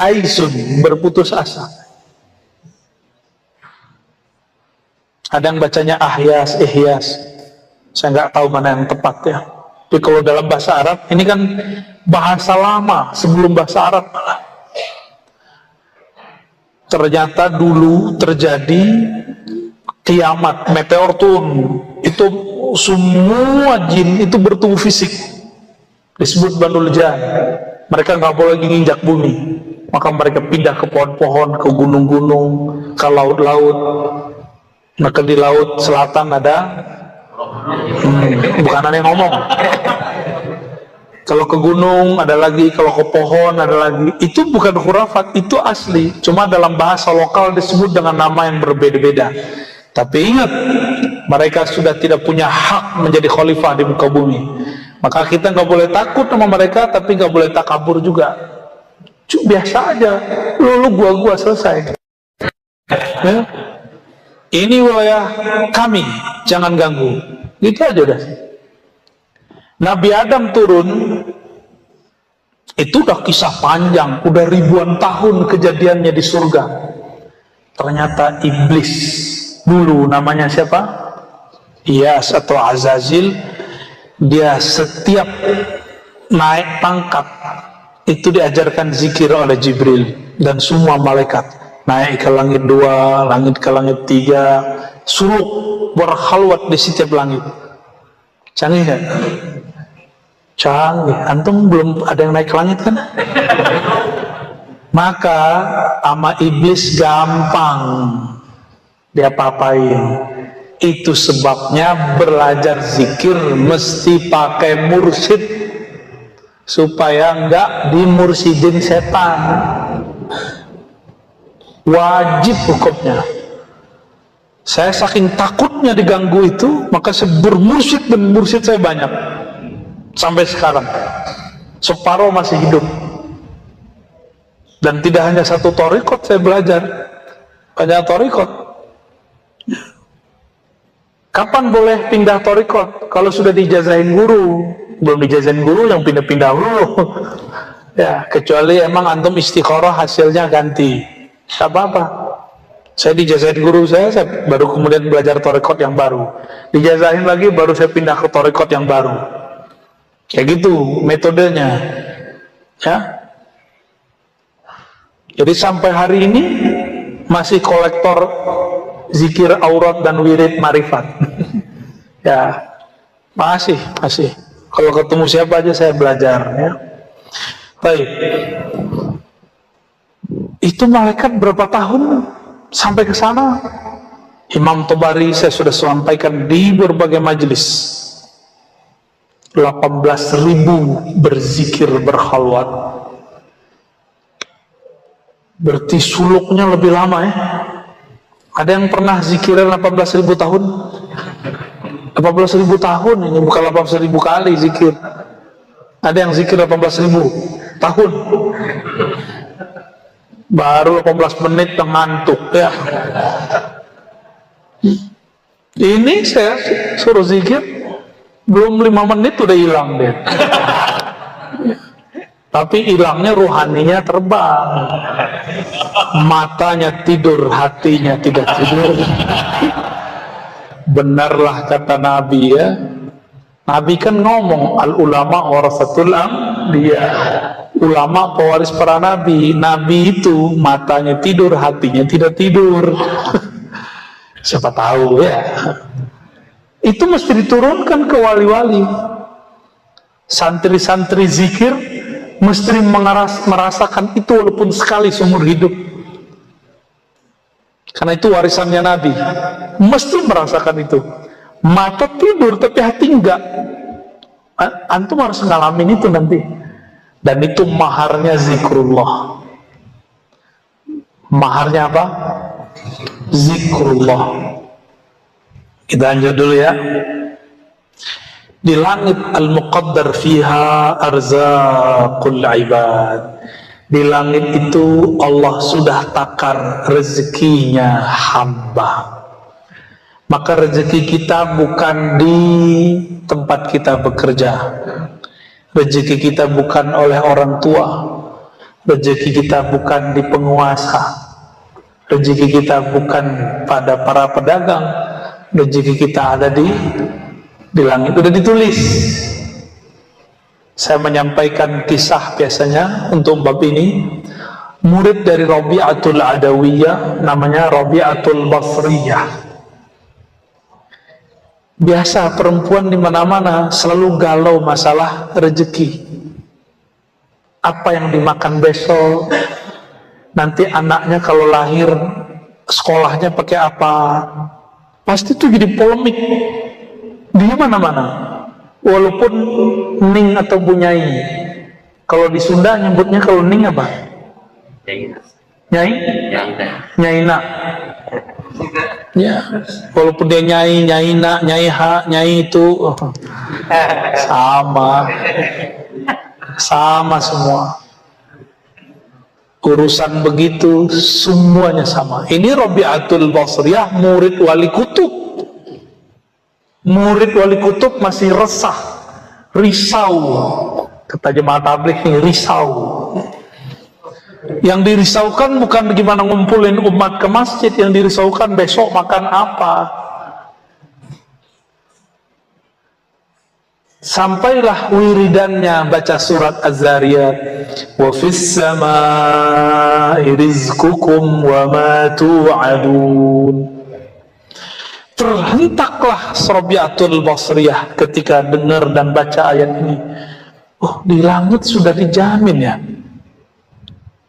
Aisun, berputus asa. Ada yang bacanya Ahyas, Ihyas. Saya nggak tahu mana yang tepat ya. Tapi kalau dalam bahasa Arab, ini kan bahasa lama, sebelum bahasa Arab malah. Ternyata dulu terjadi kiamat, meteor turun. Itu semua jin itu bertubuh fisik. Disebut Banul Jan. Mereka nggak boleh lagi nginjak bumi. Maka mereka pindah ke pohon-pohon, ke gunung-gunung, ke laut-laut. Maka di laut selatan ada bukan ada yang ngomong. Kalau ke gunung ada lagi, kalau ke pohon ada lagi. Itu bukan khurafat, itu asli. Cuma dalam bahasa lokal disebut dengan nama yang berbeda-beda. Tapi ingat, mereka sudah tidak punya hak menjadi khalifah di muka bumi. Maka kita nggak boleh takut sama mereka, tapi nggak boleh takabur juga. Biasa aja, lu gua selesai. Ya? Ini wilayah kami, jangan ganggu. Gitu aja udah. Nabi Adam turun, itu udah kisah panjang, udah ribuan tahun kejadiannya di surga. Ternyata iblis dulu namanya siapa? Iyas atau Azazil. Dia setiap naik pangkat itu diajarkan zikir oleh Jibril dan semua malaikat. Naik ke langit 2, langit ke langit 3, suluk berkhalwat di setiap langit. Canggih kan? Canggih. Antum belum ada yang naik ke langit kan? Maka sama iblis gampang dia papain. Itu sebabnya belajar zikir mesti pakai mursyid supaya enggak dimursidin setan. Wajib hukumnya. Saya saking takutnya diganggu itu, maka saya bermursyid dan mursyid saya banyak sampai sekarang. Separuh masih hidup. Dan tidak hanya satu thariqat saya belajar, banyak thariqat. Kapan boleh pindah thariqat? Kalau sudah dijazahin guru. Belum dijazahin guru yang pindah-pindah dulu. Ya, kecuali emang antum istikharah hasilnya ganti. Tidak apa-apa. Saya dijazahin guru saya baru kemudian belajar thariqat yang baru. Dijazahin lagi baru saya pindah ke thariqat yang baru. Kayak gitu metodenya. Ya. Jadi sampai hari ini masih kolektor zikir aurat dan wirid marifat. Ya, masih. Kalau ketemu siapa aja saya belajar. Ya. Baik. Itu malaikat berapa tahun sampai ke sana? Imam Tabari saya sudah sampaikan di berbagai majelis. 18.000 berzikir berkhalwat. Berarti suluknya lebih lama ya. Ada yang pernah zikiran 18.000 tahun? 18.000 tahun ini bukan 18.000 kali zikir. Ada yang zikir 18.000 tahun. Baru 18 menit ngantuk ya. Ini saya suruh zikir belum 5 menit udah hilang deh. Tapi hilangnya ruhaninya terbang. Matanya tidur, hatinya tidak tidur. Benarlah kata Nabi ya. Nabi kan ngomong al ulama warasatul anbiya. Ulama pewaris para nabi. Nabi itu matanya tidur, hatinya tidak tidur. Siapa tahu ya. Itu mesti diturunkan ke wali-wali. Santri-santri zikir mesti merasakan itu walaupun sekali seumur hidup. Karena itu warisannya Nabi. Mesti merasakan itu. Mata tidur tapi hati enggak. Antum harus ngalamin itu nanti. Dan itu maharnya zikrullah. Maharnya apa? Zikrullah. Kita lanjut dulu ya. Di langit al-muqaddar fiha arzaqul ibad. Di langit itu Allah sudah takar rezekinya hamba. Maka rezeki kita bukan di tempat kita bekerja. Rezeki kita bukan oleh orang tua. Rezeki kita bukan di penguasa. Rezeki kita bukan pada para pedagang. Rezeki kita ada di langit, sudah ditulis. Saya menyampaikan kisah biasanya untuk bab ini. Murid dari Rabi'atul Adawiyah namanya Rabi'atul Basriyah. Biasa perempuan di mana-mana selalu galau masalah rezeki. Apa yang dimakan besok? Nanti anaknya kalau lahir sekolahnya pakai apa? Pasti itu jadi polemik. Di mana-mana, walaupun ning atau bunyai. Kalau di Sunda nyebutnya kalau ning apa? Nyai? Nyaina. Ya, walaupun dia nyai, nyaina, nyai ha, nyai itu sama semua. Urusan begitu semuanya sama. Ini Rabi'atul Basriyah, murid wali kutub. Murid wali kutub masih resah, risau. Kata jemaah tabligh ini risau. Yang dirisaukan bukan bagaimana ngumpulin umat ke masjid, yang dirisaukan besok makan apa. Sampailah wiridannya baca surat Az-Zariyat, wa fis samaa'i rizqukum wa ma tu'adun. Terhentaklah Rabi'atul Basriyah ketika dengar dan baca ayat ini. Oh, di langit sudah dijamin ya.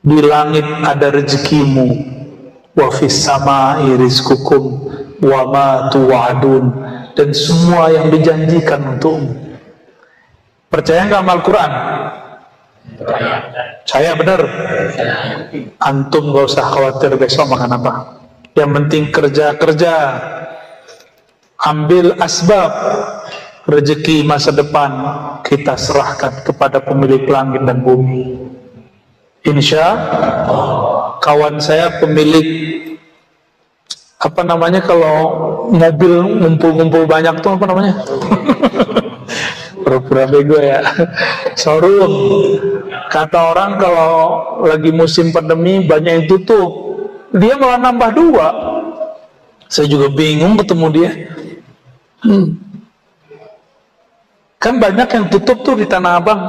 Di langit ada rezekimu. Wa fis samaa'i rizqukum wa ma tu'adun, dan semua yang dijanjikan untukmu. Percaya nggak sama Al-Quran? Saya benar. Antum gak usah khawatir besok makan apa. Yang penting kerja-kerja, ambil asbab. Rezeki masa depan kita serahkan kepada pemilik langit dan bumi. Insya Allah. Kawan saya pemilik apa namanya kalau mobil ngumpul-ngumpul banyak tuh apa namanya? Pura-pura bego ya. Showroom. Kata orang kalau lagi musim pandemi banyak yang tutup, dia malah nambah 2. Saya juga bingung ketemu dia. Kan banyak yang tutup tuh di Tanah Abang,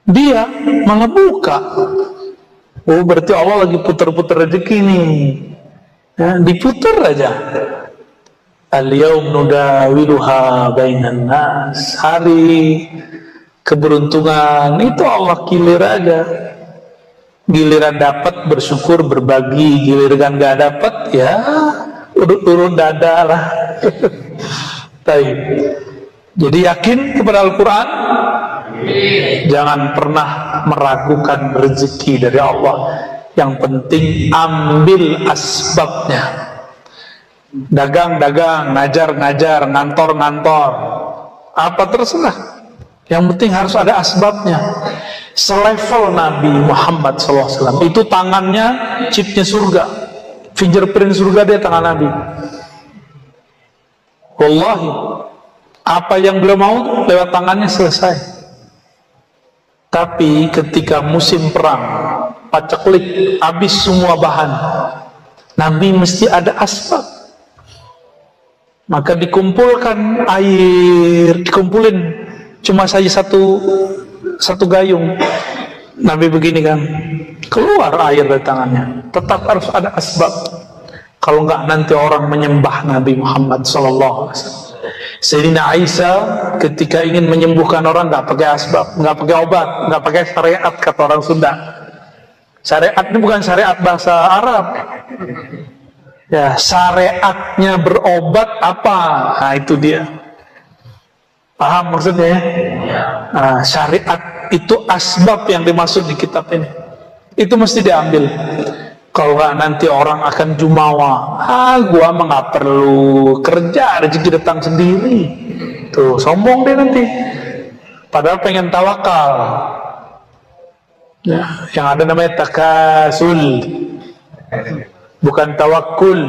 dia malah buka. Oh, berarti Allah lagi puter-puter rezeki nih ya, diputer aja. Al-yawm nudawiluha bainan nas. Hari keberuntungan itu Allah kilir aja. Giliran dapat bersyukur berbagi, giliran gak dapat ya urut-urut dada lah. Baik. Jadi yakin kepada Al-Quran, jangan pernah meragukan rezeki dari Allah. Yang penting ambil asbabnya. Dagang-dagang, ngajar-ngajar, ngantor-ngantor, apa terserah. Yang penting harus ada asbabnya. Selevel Nabi Muhammad SAW, itu tangannya chipnya surga, fingerprint surga dia tangan Nabi. Wallahi, apa yang beliau mau lewat tangannya selesai. Tapi ketika musim perang, paceklik, habis semua bahan, Nabi mesti ada asbab. Maka dikumpulkan air, dikumpulin cuma saja satu gayung. Nabi begini kan, keluar air dari tangannya. Tetap harus ada asbab. Kalau enggak nanti orang menyembah Nabi Muhammad SAW. Sayyidina Aisyah ketika ingin menyembuhkan orang nggak pakai asbab, nggak pakai obat, nggak pakai syariat kata orang Sunda. Syariat ini bukan syariat bahasa Arab. Ya, syariatnya berobat apa? Nah, itu dia. Paham maksudnya ya? Nah, syariat itu asbab yang dimaksud di kitab ini. Itu mesti diambil. Kalau nggak nanti orang akan jumawa. Gua mah nggak perlu kerja, rezeki datang sendiri. Tuh, sombong deh nanti. Padahal pengen tawakal. Ya, yang ada namanya takasul. Bukan tawakul.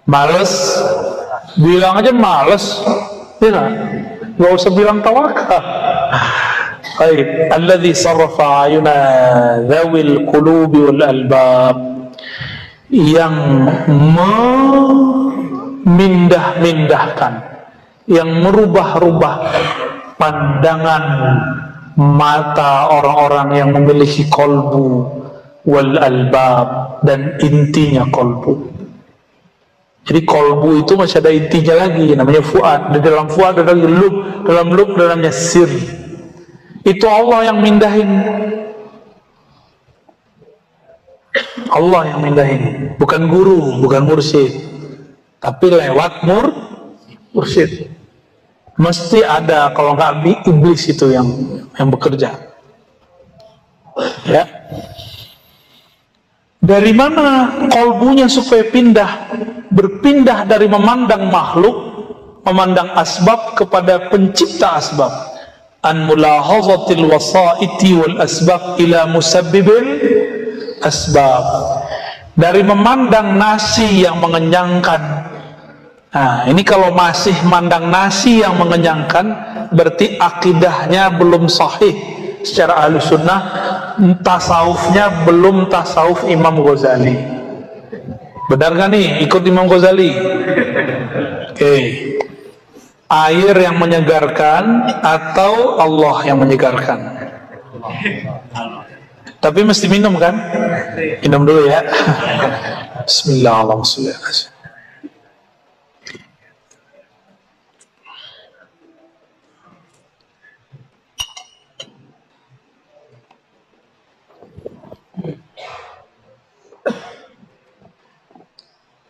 Males, bilang aja males, ya, nggak usah bilang tawakal. Baik, alladzi sarrafa ayuna dzawil qulubi wal albab, yang memindah-mindahkan, yang merubah-rubah pandangan mata orang-orang yang memiliki kolbu wal albab, dan intinya kolbu. Jadi kolbu itu masih ada intinya lagi, namanya fuad. Di dalam fuad ada lagi lub, dalam lub dalamnya sir. Itu Allah yang mindahin. Allah yang mindahin, bukan guru, bukan mursyid, tapi lewat mursyid. Mesti ada, kalau nggak iblis itu yang bekerja. Ya. Dari mana kolbunya supaya berpindah dari memandang makhluk, memandang asbab kepada pencipta asbab. An mulahazatil wasaiti wal asbab ila musabbibil asbab. Dari memandang nasi yang mengenyangkan. Nah, ini kalau masih mandang nasi yang mengenyangkan, berarti akidahnya belum sahih secara ahli sunnah, tasawufnya belum tasawuf Imam Ghazali. Benar gak nih ikut Imam Ghazali? Oke. Air yang menyegarkan atau Allah yang menyegarkan? Tapi mesti minum kan? Minum dulu ya. Bismillahirrahmanirrahim.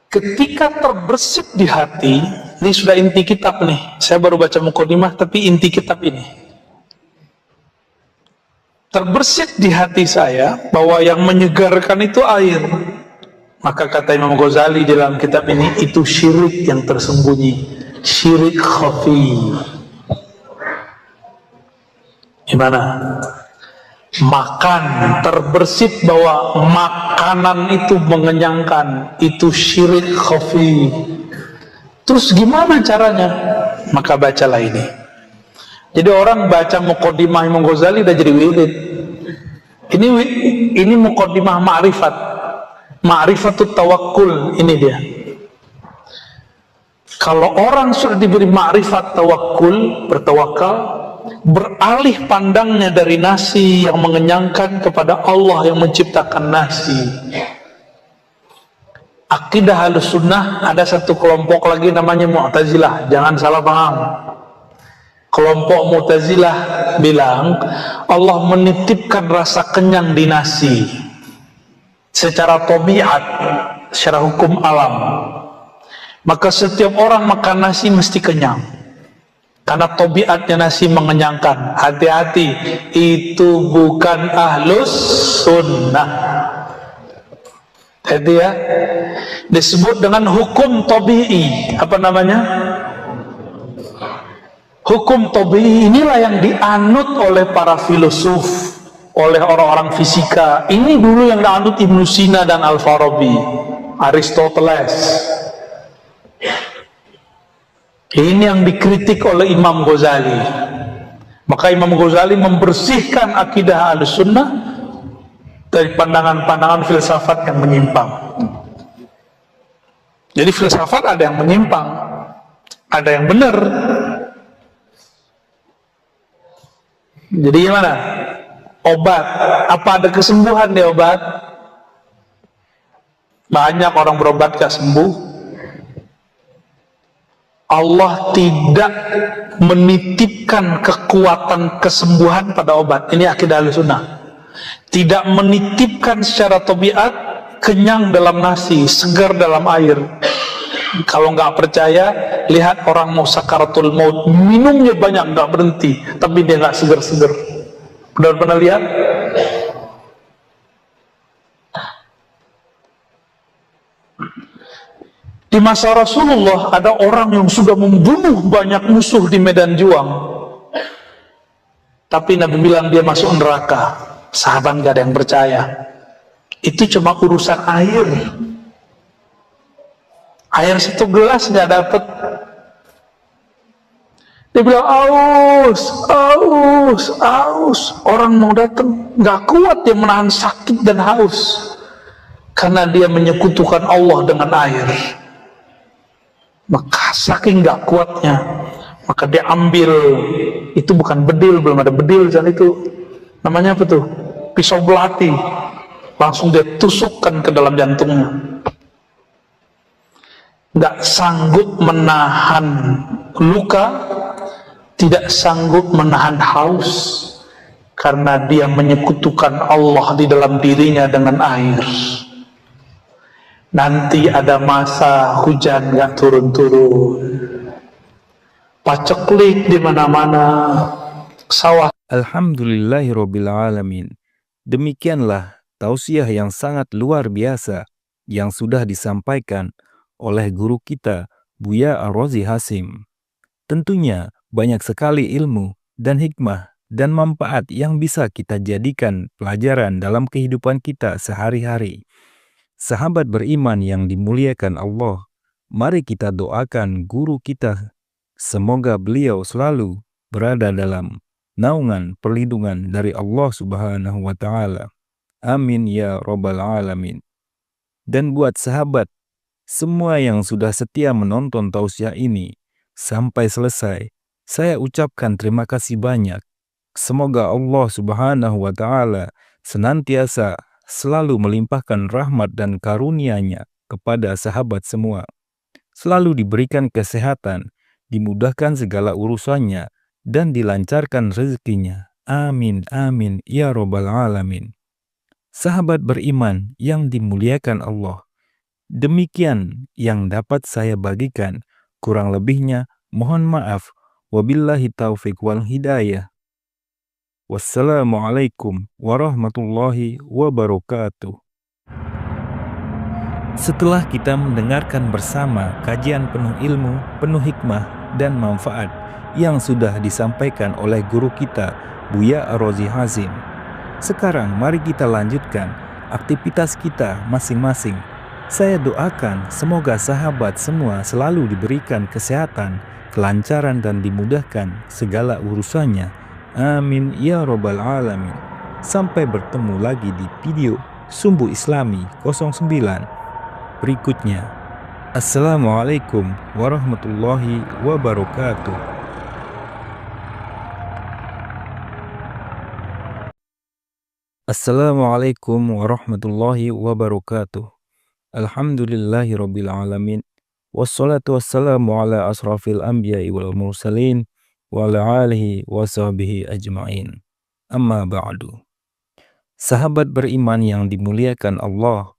Ketika terbersit di hati, ini sudah inti kitab nih. Saya baru baca mukadimah, tapi inti kitab ini. Terbersit di hati saya bahwa yang menyegarkan itu air. Maka kata Imam Ghazali dalam kitab ini, itu syirik yang tersembunyi, syirik khafi. Gimana? Makan, terbersit bahwa makanan itu mengenyangkan, itu syirik khafi. Terus gimana caranya? Maka bacalah ini. Jadi orang baca mukadimah Imam Ghazali udah jadi wirid. Ini mukadimah ma'rifat, ma'rifatut tawakkul, ini dia. Kalau orang sudah diberi ma'rifat tawakkul, bertawakal, beralih pandangnya dari nasi yang mengenyangkan kepada Allah yang menciptakan nasi. Akidah Ahlussunnah ada satu kelompok lagi namanya Mu'tazilah, jangan salah paham. Kelompok Mu'tazilah bilang Allah menitipkan rasa kenyang di nasi secara tabiat, secara hukum alam. Maka setiap orang makan nasi mesti kenyang, karena tabiatnya nasi mengenyangkan. Hati-hati, itu bukan Ahlus Sunnah. Jadi ya, disebut dengan hukum tabi'i. Apa namanya? Hukum tabi'i inilah yang dianut oleh para filosof, oleh orang-orang fisika. Ini dulu yang dianut Ibnu Sina dan Al-Farabi, Aristoteles. Ini yang dikritik oleh Imam Ghazali. Maka Imam Ghazali membersihkan akidah Ahlussunnah dari pandangan-pandangan filsafat yang menyimpang. Jadi filsafat ada yang menyimpang, ada yang benar. Jadi gimana? Obat, apa ada kesembuhan di obat? Banyak orang berobat gak sembuh. Allah tidak menitipkan kekuatan kesembuhan pada obat. Ini akidah Ahlussunnah. Tidak menitipkan secara tabiat kenyang dalam nasi, segar dalam air. Kalau nggak percaya, lihat orang mau sakaratul maut, minumnya banyak nggak berhenti, tapi dia nggak segar-segar. Pernah lihat? Di masa Rasulullah ada orang yang sudah membunuh banyak musuh di medan juang, tapi Nabi bilang dia masuk neraka. Sahabat gak ada yang percaya. Itu cuma urusan air. Air satu gelas gak dapet. Dia bilang aus, aus, aus. Orang mau datang gak kuat dia menahan sakit dan haus, karena dia menyekutukan Allah dengan air. Maka saking gak kuatnya, maka dia ambil, itu bukan bedil, belum ada bedil dan itu namanya apa tuh? Pisau belati. Langsung dia tusukkan ke dalam jantungnya. Gak sanggup menahan luka, tidak sanggup menahan haus, karena dia menyekutukan Allah di dalam dirinya dengan air. Nanti ada masa hujan gak turun-turun, paceklik di mana-mana, sawah. Alhamdulillahirrabbilalamin. Demikianlah tausiah yang sangat luar biasa yang sudah disampaikan oleh guru kita, Buya Ar-Razi Hasim. Tentunya banyak sekali ilmu dan hikmah dan manfaat yang bisa kita jadikan pelajaran dalam kehidupan kita sehari-hari. Sahabat beriman yang dimuliakan Allah, mari kita doakan guru kita. Semoga beliau selalu berada dalam naungan perlindungan dari Allah Subhanahu wa Ta'ala. Amin ya Rabbal Alamin. Dan buat sahabat semua yang sudah setia menonton tausiah ini, sampai selesai, saya ucapkan terima kasih banyak. Semoga Allah Subhanahu wa Ta'ala senantiasa selalu melimpahkan rahmat dan karunia-Nya kepada sahabat semua, selalu diberikan kesehatan, dimudahkan segala urusannya, dan dilancarkan rezekinya. Amin, amin, ya Rabbal Alamin. Sahabat beriman yang dimuliakan Allah, demikian yang dapat saya bagikan. Kurang lebihnya mohon maaf. Wabillahi taufiq wal hidayah. Wassalamualaikum warahmatullahi wabarakatuh. Setelah kita mendengarkan bersama kajian penuh ilmu, penuh hikmah, dan manfaat yang sudah disampaikan oleh guru kita, Buya Ar-Razi Hazim, sekarang mari kita lanjutkan aktivitas kita masing-masing. Saya doakan semoga sahabat semua selalu diberikan kesehatan, kelancaran, dan dimudahkan segala urusannya. Amin ya Rabbal Alamin. Sampai bertemu lagi di video Sumbu Islami 09 berikutnya. Assalamualaikum warahmatullahi wabarakatuh. Assalamualaikum warahmatullahi wabarakatuh. Alhamdulillahirabbil alamin. Wassalatu wassalamu ala asrafil anbiya'i wal mursalin wa ala alihi wa sahbihi ajma'in. Amma ba'du. Sahabat beriman yang dimuliakan Allah,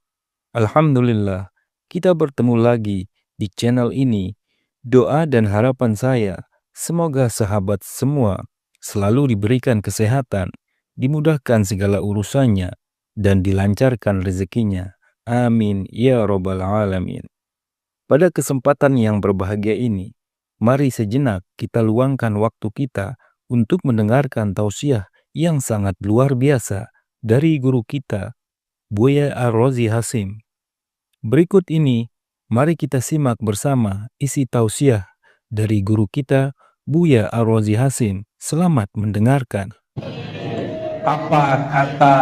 alhamdulillah kita bertemu lagi di channel ini. Doa dan harapan saya semoga sahabat semua selalu diberikan kesehatan, dimudahkan segala urusannya, dan dilancarkan rezekinya. Amin ya Rabbal Alamin. Pada kesempatan yang berbahagia ini, mari sejenak kita luangkan waktu kita untuk mendengarkan tausiah yang sangat luar biasa dari guru kita, Buya Ar-Razi Hazim. Berikut ini, mari kita simak bersama isi tausiah dari guru kita, Buya Ar-Razi Hazim. Selamat mendengarkan. Apa kata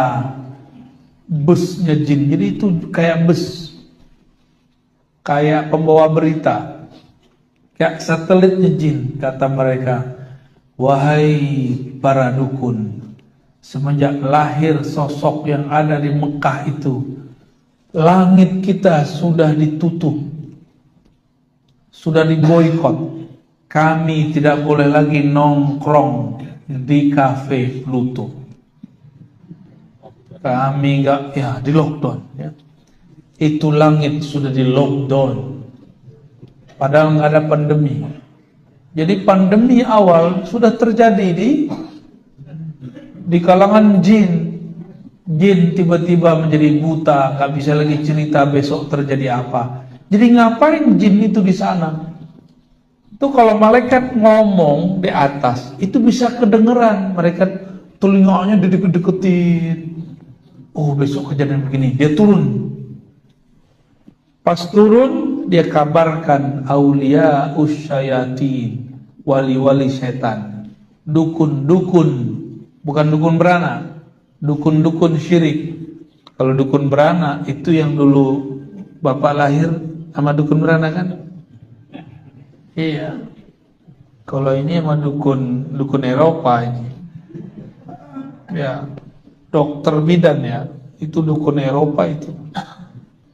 busnya jin? Jadi itu kayak bus, kayak pembawa berita, kayak satelitnya jin. Kata mereka, wahai para dukun, semenjak lahir sosok yang ada di Mekah itu, langit kita sudah ditutup, sudah diboikot. Kami tidak boleh lagi nongkrong di kafe Pluto. Kami enggak, ya, di lockdown, ya. Itu langit sudah di lockdown, padahal nggak ada pandemi. Jadi pandemi awal sudah terjadi di kalangan jin. Jin tiba-tiba menjadi buta, nggak bisa lagi cerita besok terjadi apa. Jadi ngapain jin itu di sana? Itu kalau malaikat ngomong di atas, itu bisa kedengeran. Mereka telinganya dideket-deketin. Oh, besok kejadian begini. Dia turun. Pas turun, dia kabarkan aulia usyayatin, wali-wali setan, dukun-dukun, bukan dukun beranak, dukun-dukun syirik. Kalau dukun beranak itu yang dulu bapak lahir sama dukun beranak kan? Iya. Kalau ini sama dukun Eropa ini. Ya, dokter bidan ya, itu dukun Eropa itu.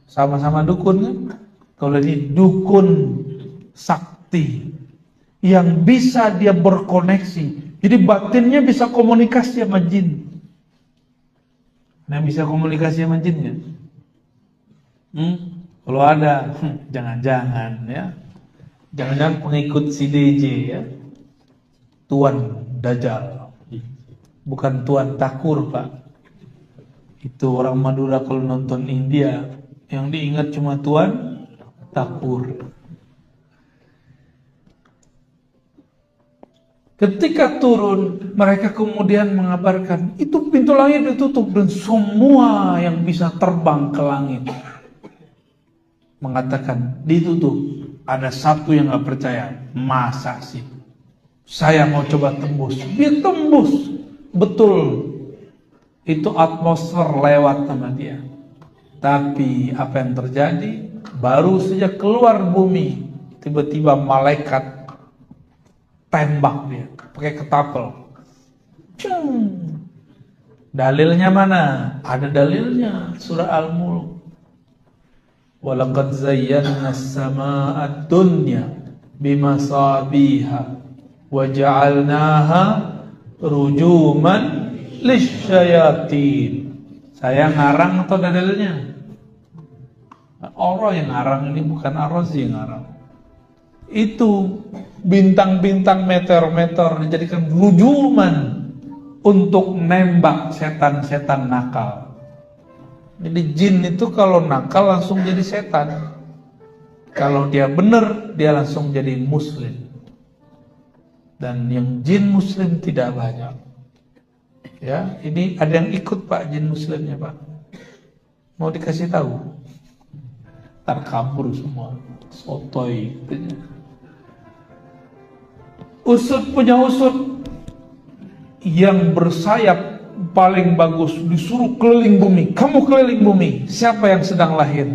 Sama-sama dukun kan? Kalau ini dukun sakti yang bisa dia berkoneksi. Jadi batinnya bisa komunikasi sama jin. Nah, bisa komunikasi sama jin kan? Kalau ada, jangan-jangan ya. Jangan-jangan pengikut si DJ ya. Tuan Dajjal. Bukan Tuan Takur, Pak. Itu orang Madura kalau nonton India, yang diingat cuma Tuan Takur. Ketika turun, mereka kemudian mengabarkan, itu pintu langit ditutup dan semua yang bisa terbang ke langit mengatakan ditutup. Ada satu yang gak percaya, masa sih? Saya mau coba tembus. Dia tembus, betul. Itu atmosfer lewat sama dia. Tapi apa yang terjadi? Baru saja keluar bumi, tiba-tiba malaikat tembak dia pakai ketapel. Cung. Dalilnya mana? Ada dalilnya, surah Al-Mulk. Walaqad zayyana as-samaa'a ad-dunya bimasabiha wa ja'alnaha rujuman lisyayatin. Saya ngarang atau ada dalilnya? Allah yang ngarang, ini bukan Ar-Razi yang ngarang. Itu bintang-bintang meteor-meteor dijadikan rujuman untuk nembak setan-setan nakal. Jadi jin itu kalau nakal langsung jadi setan. Kalau dia benar, dia langsung jadi muslim. Dan yang jin muslim tidak banyak. Ya, ini ada yang ikut Pak jin muslimnya Pak. Mau dikasih tahu? Ntar kabur semua. Sotoy. Usut punya usut. Yang bersayap paling bagus disuruh keliling bumi. Kamu keliling bumi. Siapa yang sedang lahir?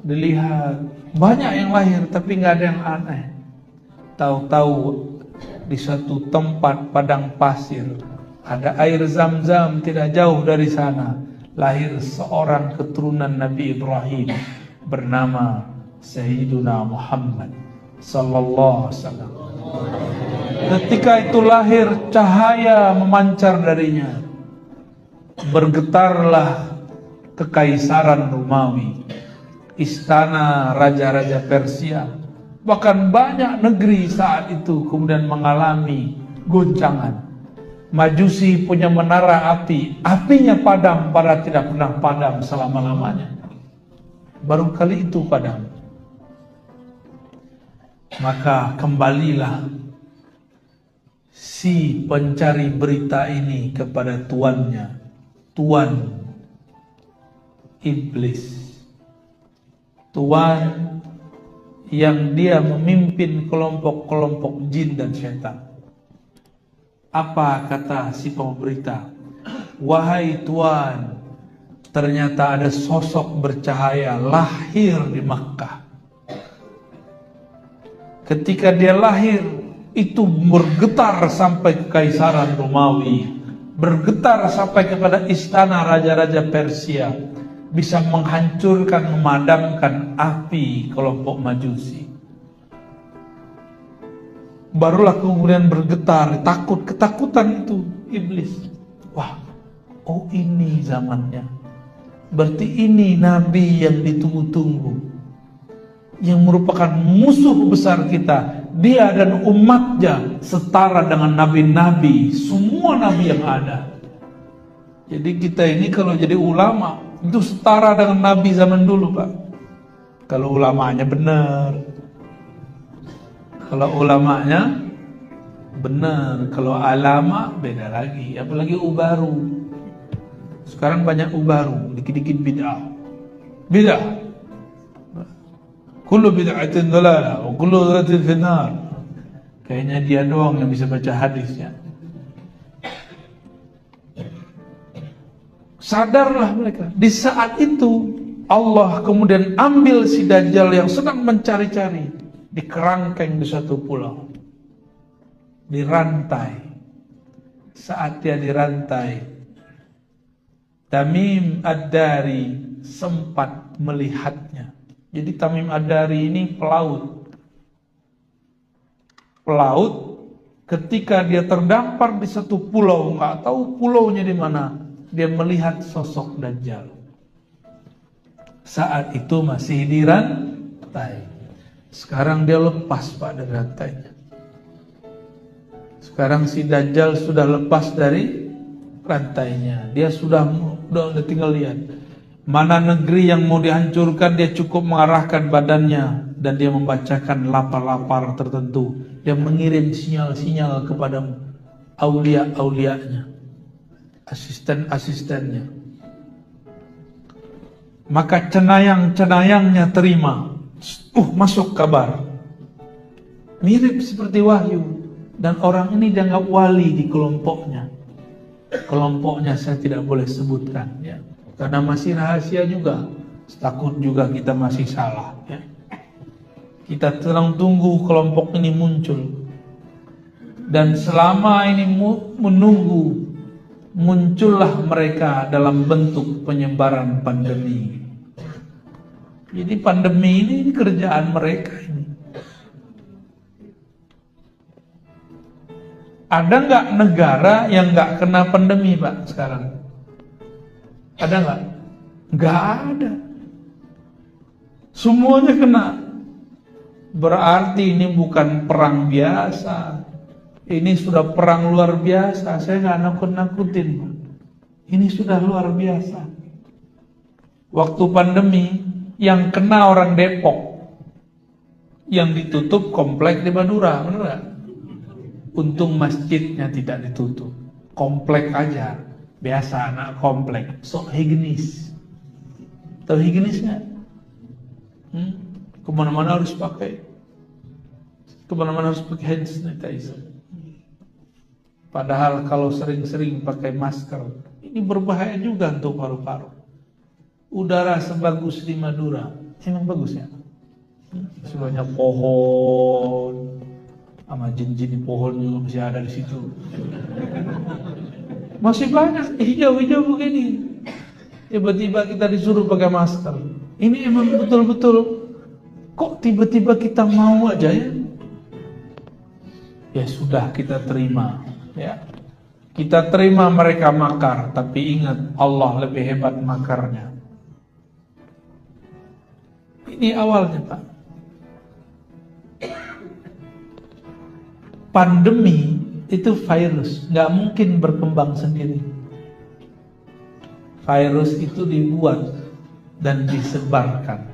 Dilihat banyak yang lahir tapi nggak ada yang aneh. Tahu-tahu di satu tempat padang pasir ada air zam-zam tidak jauh dari sana. Lahir seorang keturunan Nabi Ibrahim bernama Sayyiduna Muhammad sallallahu alaihi wasallam. Ketika itu lahir, cahaya memancar darinya. Bergetarlah kekaisaran Romawi, istana raja-raja Persia, bahkan banyak negeri saat itu kemudian mengalami goncangan. Majusi punya menara api, apinya padam, padahal tidak pernah padam selama-lamanya. Baru kali itu padam. Maka kembalilah si pencari berita ini kepada tuannya, tuan iblis, tuan yang dia memimpin kelompok-kelompok jin dan setan. Apa kata si pemberita? Wahai tuan, ternyata ada sosok bercahaya lahir di Makkah. Ketika dia lahir, itu bergetar sampai kekaisaran Romawi, bergetar sampai kepada istana raja-raja Persia, bisa menghancurkan, memadamkan api kelompok Majusi. Barulah kemudian bergetar, ketakutan itu iblis. Wah, oh ini zamannya. Berarti ini nabi yang ditunggu-tunggu, yang merupakan musuh besar kita. Dia dan umatnya setara dengan nabi-nabi, semua nabi yang ada. Jadi kita ini kalau jadi ulama itu setara dengan nabi zaman dulu Pak. Kalau ulamanya benar, kalau ulamanya benar, kalau alama beda lagi. Apalagi ubaru. Sekarang banyak ubaru, dikit-dikit bid'ah. Bid'ah. Kullu bid'atin dhalalah wa kullu dhalatin finnar. Kayaknya dia doang yang bisa baca hadisnya. Sadarlah mereka. Di saat itu Allah kemudian ambil si Dajjal yang sedang mencari-cari, dikerangkeng di satu pulau, dirantai. Saat dia dirantai, Tamim Ad-Dari sempat melihatnya. Jadi Tamim Ad-Dari ini pelaut. Pelaut ketika dia terdampar di satu pulau, nggak tahu pulaunya di mana, dia melihat sosok Dajjal. Saat itu masih dirantai. Sekarang dia lepas Pak dari rantainya. Sekarang si Dajjal sudah lepas dari rantainya. Dia sudah tinggal lihat mana negeri yang mau dihancurkan. Dia cukup mengarahkan badannya dan dia membacakan lapar-lapar tertentu. Dia mengirim sinyal-sinyal kepada aulia-aulianya, asisten-asistennya. Maka cenayang-cenayangnya terima. Masuk kabar. Mirip seperti wahyu. Dan orang ini dianggap wali di kelompoknya. Kelompoknya saya tidak boleh sebutkan ya. Karena masih rahasia juga. Takut juga kita masih salah ya. Kita sedang tunggu kelompok ini muncul. Dan selama ini menunggu muncullah mereka dalam bentuk penyebaran pandemi. Jadi pandemi ini kerjaan mereka ini. Ada nggak negara yang nggak kena pandemi, Pak, sekarang? Ada nggak? Nggak ada. Semuanya kena. Berarti ini bukan perang biasa. Ini sudah perang luar biasa. Saya nggak nakut-nakutin, Pak. Ini sudah luar biasa. Waktu pandemi, yang kena orang Depok, yang ditutup komplek di Madura, bener nggak? Untung masjidnya tidak ditutup, komplek aja, biasa anak komplek, sok higienis. Tahu higienisnya? Kemana-mana harus pakai, hand sanitizer. Padahal kalau sering-sering pakai masker, ini berbahaya juga untuk paru-paru. Udara sebagus di Madura, emang bagus ya? Sebanyak pohon, sama jin-jin di pohon juga masih ada di situ. Masih banyak hijau-hijau begini. Tiba-tiba kita disuruh pakai masker. Ini emang betul-betul, kok tiba-tiba kita mau aja ya? Ya sudah, kita terima. Ya, kita terima mereka makar, tapi ingat Allah lebih hebat makarnya. Ini awalnya, Pak. Pandemi itu virus, nggak mungkin berkembang sendiri. Virus itu dibuat dan disebarkan.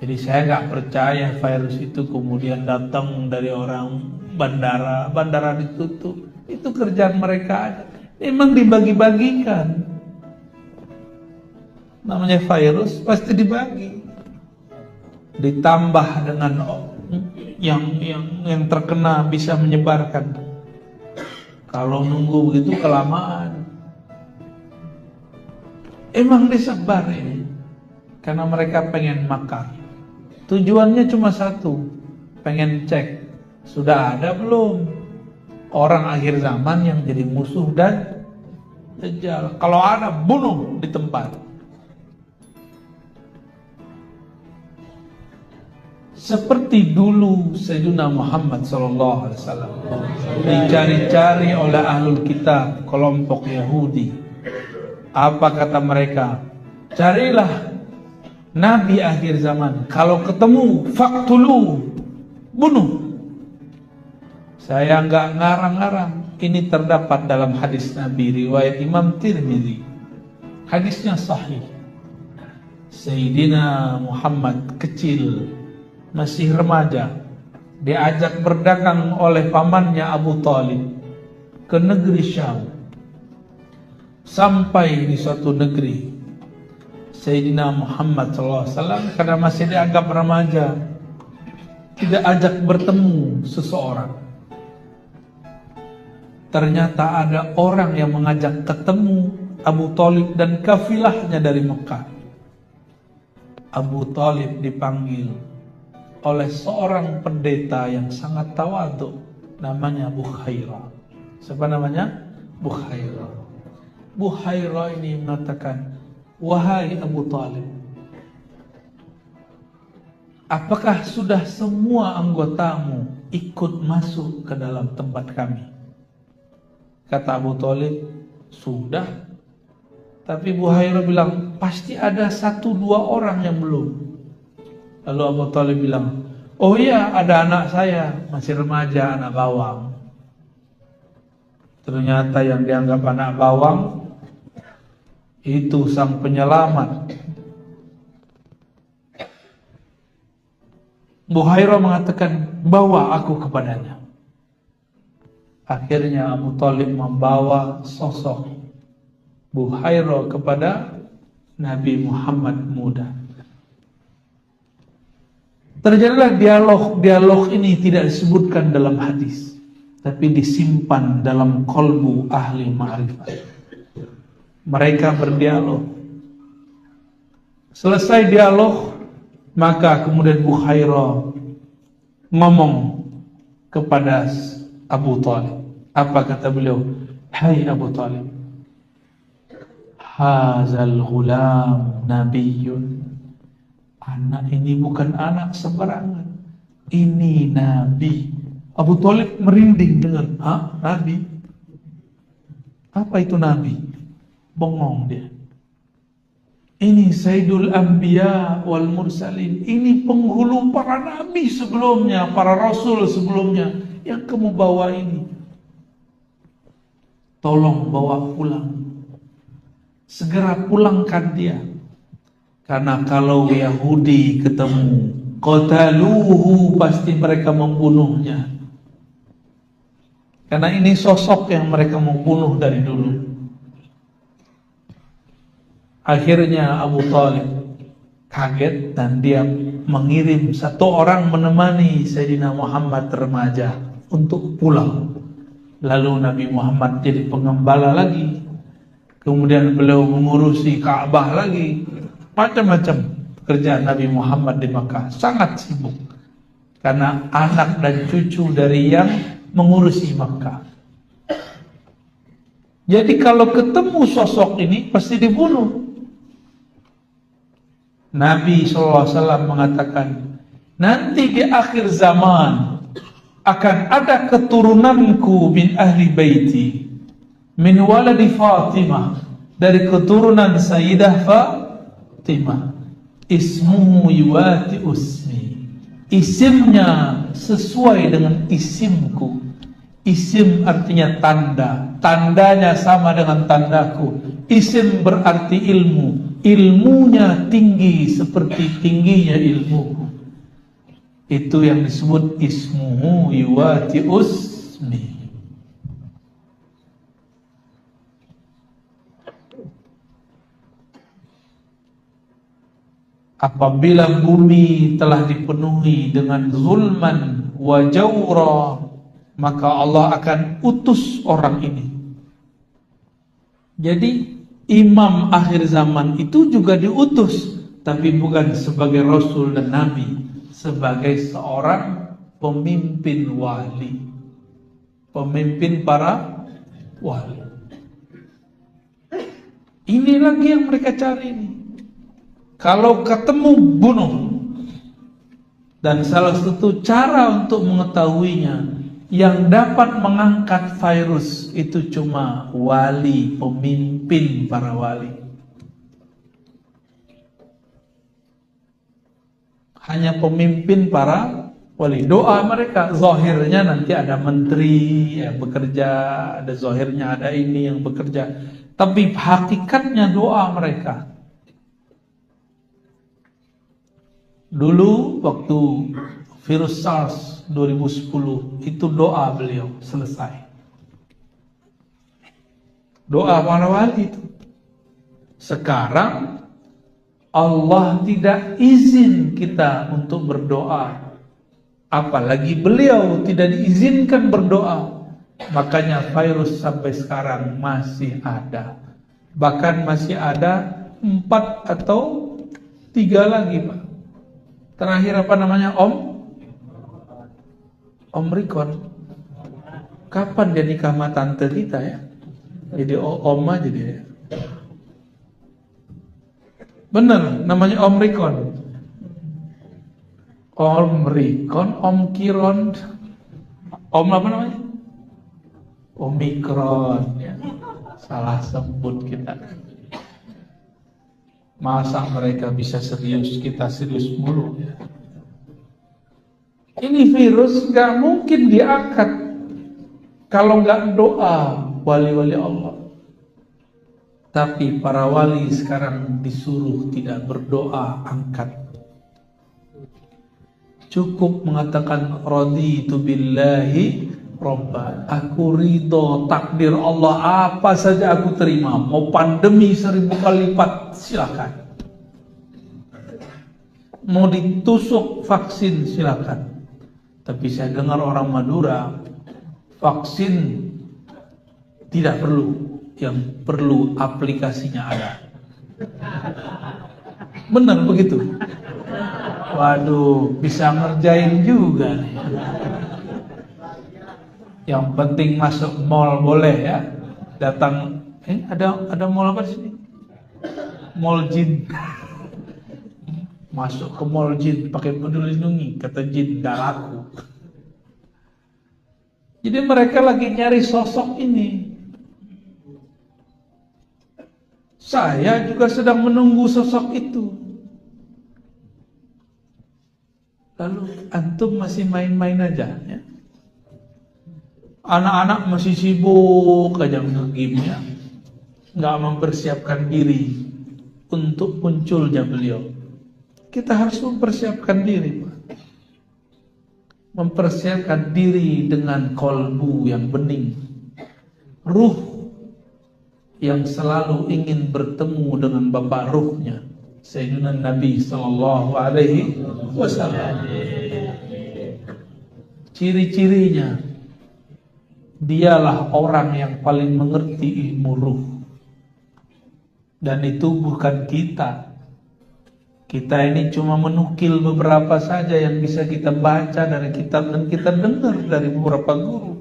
Jadi saya nggak percaya virus itu kemudian datang dari orang bandara ditutup. Itu kerjaan mereka aja. Memang dibagi-bagikan. Namanya virus pasti dibagi. Ditambah dengan yang terkena bisa menyebarkan. Kalau nunggu begitu kelamaan. Emang disebar ini karena mereka pengen makar. Tujuannya cuma satu, pengen cek sudah ada belum orang akhir zaman yang jadi musuh dan dajjal. Kalau ada, bunuh di tempat. Seperti dulu Sayyidina Muhammad SAW dicari-cari oleh ahlul kitab, kelompok Yahudi. Apa kata mereka? Carilah Nabi akhir zaman. Kalau ketemu, faktulu, bunuh. Saya nggak ngarang-ngarang. Ini terdapat dalam hadis Nabi riwayat Imam Tirmidzi. Hadisnya sahih. Sayyidina Muhammad kecil, masih remaja, diajak berdagang oleh pamannya Abu Talib ke negeri Syam. Sampai di suatu negeri, Sayyidina Muhammad SAW karena masih dianggap remaja, tidak ajak bertemu seseorang. Ternyata ada orang yang mengajak ketemu Abu Talib dan kafilahnya dari Mekah. Abu Talib dipanggil oleh seorang pendeta yang sangat tawadhu, namanya Bukhairah. Siapa namanya? Bukhairah. Bukhairah ini mengatakan, wahai Abu Talib, apakah sudah semua anggotamu ikut masuk ke dalam tempat kami? Kata Abu Talib, sudah. Tapi Bukhairah bilang, pasti ada 1-2 orang yang belum. Lalu Abu Talib bilang, oh iya, ada anak saya, masih remaja, anak bawang. Ternyata yang dianggap anak bawang itu sang penyelamat. Bukhairah mengatakan, bawa aku kepadanya. Akhirnya Abu Talib membawa sosok Bukhairah kepada Nabi Muhammad muda. Terjadilah dialog ini tidak disebutkan dalam hadis, tapi disimpan dalam kolbu ahli ma'rifat. Mereka berdialog. Selesai dialog, maka kemudian Bukhairah ngomong kepada Abu Talib. Apa kata beliau? Hai Abu Talib, hazal ghulam nabiyyun. Anak ini bukan anak sembarangan, ini nabi. Abu Talib merinding dengar, nabi? Apa itu nabi? Bengong dia. Ini Sayyidul Anbiya wal Mursalin. Ini penghulu para nabi sebelumnya, para rasul sebelumnya. Yang kamu bawa ini, tolong bawa pulang. Segera pulangkan dia. Karena kalau Yahudi ketemu, qataluhu, pasti mereka membunuhnya. Karena ini sosok yang mereka membunuh dari dulu. Akhirnya Abu Talib kaget dan dia mengirim satu orang menemani Sayyidina Muhammad remaja untuk pulang. Lalu Nabi Muhammad jadi pengembala lagi. Kemudian beliau mengurusi Ka'bah lagi. Macam-macam pekerjaan Nabi Muhammad di Makkah, sangat sibuk. Karena anak dan cucu dari yang mengurusi Makkah. Jadi kalau ketemu sosok ini pasti dibunuh. Nabi SAW mengatakan, nanti di akhir zaman akan ada keturunanku min ahli baiti, min waladi Fatimah, dari keturunan Sayyidah Fatimah, ismuhu yuwati usmi, isimnya sesuai dengan isimku. Isim artinya tanda, tandanya sama dengan tandaku. Isim berarti ilmu, ilmunya tinggi seperti tingginya ilmuku. Itu yang disebut ismuhu yuwati usmi. Apabila bumi telah dipenuhi dengan zulman wa jawra, maka Allah akan utus orang ini. Jadi imam akhir zaman itu juga diutus, tapi bukan sebagai rasul dan nabi, sebagai seorang pemimpin wali, pemimpin para wali. Ini lagi yang mereka cari nih. Kalau ketemu, bunuh. Dan salah satu cara untuk mengetahuinya, yang dapat mengangkat virus itu cuma wali, pemimpin para wali. Hanya pemimpin para wali. Doa mereka, zahirnya nanti ada menteri yang bekerja, ada zahirnya ada ini yang bekerja. Tapi hakikatnya doa mereka. Dulu waktu virus SARS 2010 itu doa beliau selesai. Doa para wali itu. Sekarang Allah tidak izin kita untuk berdoa, apalagi beliau tidak diizinkan berdoa. Makanya virus sampai sekarang masih ada. Bahkan masih ada 4 atau 3 lagi, Pak. Terakhir apa namanya? Omikron. Kapan dia nikah sama tante kita ya? Jadi om aja dia. Bener, namanya Omikron. Omikron, Omkiron. Apa namanya? Omikron ya. Salah sebut kita. Masa mereka bisa serius, kita serius mulu ya. Ini virus gak mungkin diangkat kalau gak doa wali-wali Allah. Tapi para wali sekarang disuruh tidak berdoa, angkat. Cukup mengatakan raditu billahi robba, aku ridho takdir Allah, apa saja aku terima. Mau pandemi 1000 kali lipat, silakan. Mau ditusuk vaksin, silakan. Tapi saya dengar orang Madura, vaksin tidak perlu, yang perlu aplikasinya ada. Benar begitu? Waduh, bisa ngerjain juga nih. Yang penting masuk mall boleh ya. Datang ada mall apa di sini? Mall jin. Masuk ke mall jin pakai peduli lindungi, kata jin dah laku. Jadi mereka lagi nyari sosok ini. Saya juga sedang menunggu sosok itu. Lalu antum masih main-main aja ya. Anak-anak masih sibuk aja nge-game ya. Nggak mempersiapkan diri untuk munculnya beliau. Kita harus mempersiapkan diri, Pak. Mempersiapkan diri dengan kolbu yang bening, ruh yang selalu ingin bertemu dengan Bapak ruhnya, Sayyidina Nabi Sallallahu Alaihi Wasallam. Ciri-cirinya, dialah orang yang paling mengerti ilmu ruh. Dan itu bukan kita. Kita ini cuma menukil beberapa saja yang bisa kita baca dari kitab dan kita dengar dari beberapa guru.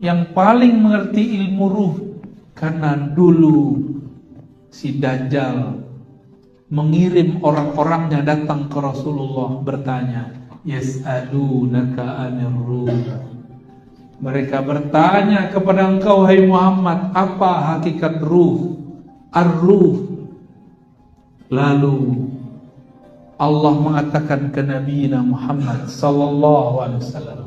Yang paling mengerti ilmu ruh, karena dulu si Dajjal mengirim orang-orangnya datang ke Rasulullah bertanya, yas'alunaka 'anir ruh. Mereka bertanya kepada engkau, hai Muhammad, apa hakikat ruh? Ar-ruh. Lalu Allah mengatakan ke Nabi Muhammad sallallahu alaihi wasallam,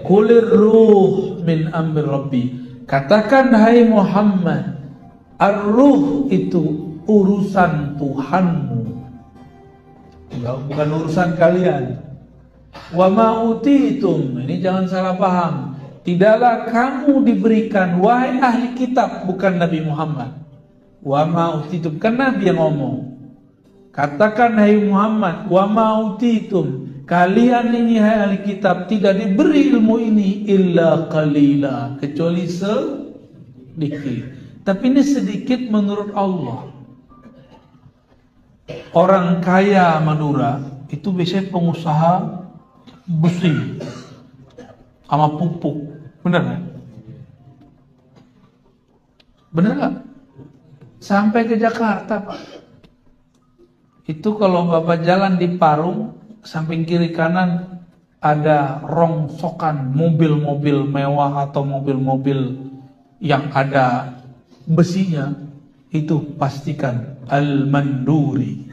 Qulir ruh min amri Rabbi. Katakan hai Muhammad, ar-ruh itu urusan Tuhanmu, bukan urusan kalian. Wa ma utitum, ini jangan salah paham. Tidaklah kamu diberikan, wahai ahli kitab, bukan Nabi Muhammad. Wa ma utitum, kan Nabi yang ngomong. Katakan hai Muhammad, wa ma utitum, kalian ini hai ahli kitab tidak diberi ilmu ini illa qalila, kecuali sedikit. Tapi ini sedikit menurut Allah. Orang kaya Madura itu biasanya pengusaha besi sama pupuk, benar nggak? Benar nggak? Sampai ke Jakarta, Pak. Itu kalau Bapak jalan di Parung, samping kiri kanan ada rongsokan mobil-mobil mewah atau mobil-mobil yang ada besinya, itu pastikan Al-Manduri.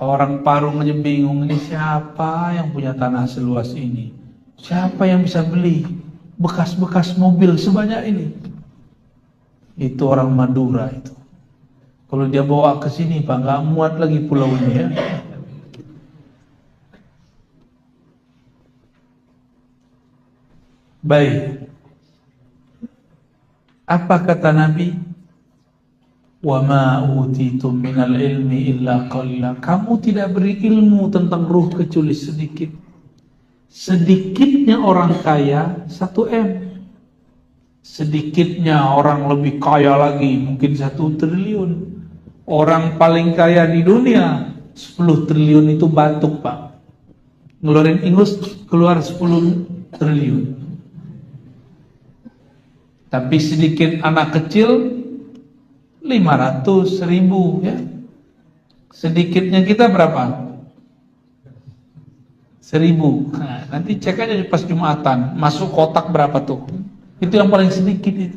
Orang Parung aja bingung, ini siapa yang punya tanah seluas ini? Siapa yang bisa beli bekas-bekas mobil sebanyak ini? Itu orang Madura itu. Kalau dia bawa ke sini, Pak, nggak muat lagi pulau ini ya. Baik. Apa kata Nabi? Wa ma utitum minal ilmi illa qalila. Kamu tidak beri ilmu tentang ruh kecuali sedikit. Sedikitnya orang kaya 1 M. Sedikitnya orang lebih kaya lagi mungkin 1 triliun. Orang paling kaya di dunia 10 triliun itu batuk, Pak. Ngeluarin ingus keluar 10 triliun. Tapi sedikit anak kecil 500.000 ya. Sedikitnya kita berapa? 1.000. Nah, nanti cek aja pas Jumatan, masuk kotak berapa tuh? Itu yang paling sedikit itu.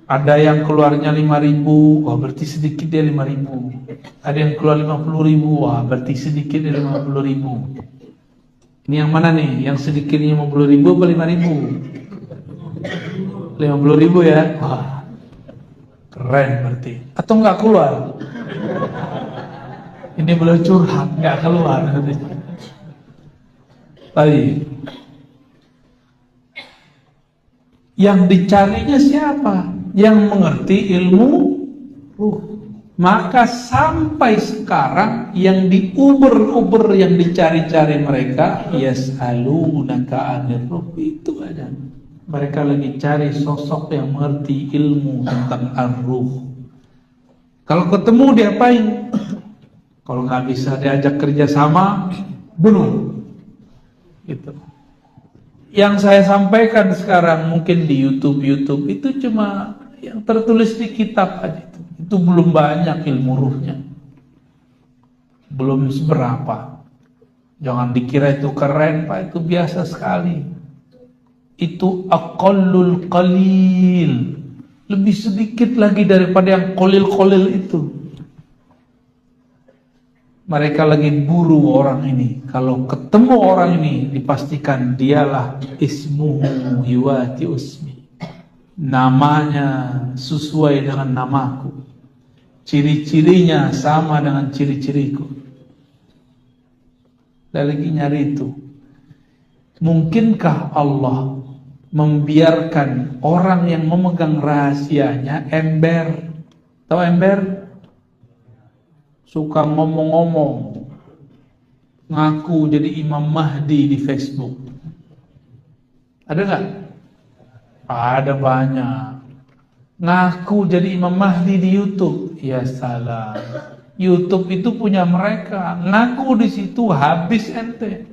Ada yang keluarnya 5.000, wah berarti sedikit dia 5.000. Ada yang keluar 50.000, wah berarti sedikit dia 50.000. Ini yang mana nih? Yang sedikitnya 50.000 apa 5.000? 50.000 ya? Wah, keren berarti. Atau nggak keluar? Ini belum curhat, nggak keluar. Baik. Yang dicarinya siapa? Yang mengerti ilmu ruh. Maka sampai sekarang yang diuber-uber, yang dicari-cari mereka, yas'alunaka 'anir ruh, itu ada. Mereka lagi cari sosok yang mengerti ilmu tentang ar-ruh. Kalau ketemu diapain? Kalau nggak bisa diajak kerja sama, bunuh. Gitu. Yang saya sampaikan sekarang mungkin di YouTube itu cuma yang tertulis di kitab aja. Itu belum banyak ilmu ruhnya. Belum seberapa. Jangan dikira itu keren, Pak, itu biasa sekali. Itu aqallul qalil. Lebih sedikit lagi daripada yang qalil-qalil itu. Mereka lagi buru orang ini. Kalau ketemu orang ini, dipastikan dialah ismuhu yuwati usmi. Namanya sesuai dengan namaku. Ciri-cirinya sama dengan ciri-ciriku. Dan lagi nyari itu. Mungkinkah Allah membiarkan orang yang memegang rahasianya ember? Tahu ember? Suka ngomong-ngomong, ngaku jadi Imam Mahdi di Facebook. Ada nggak? Ada banyak. Ngaku jadi Imam Mahdi di YouTube. Ya salah. YouTube itu punya mereka. Ngaku di situ habis ente.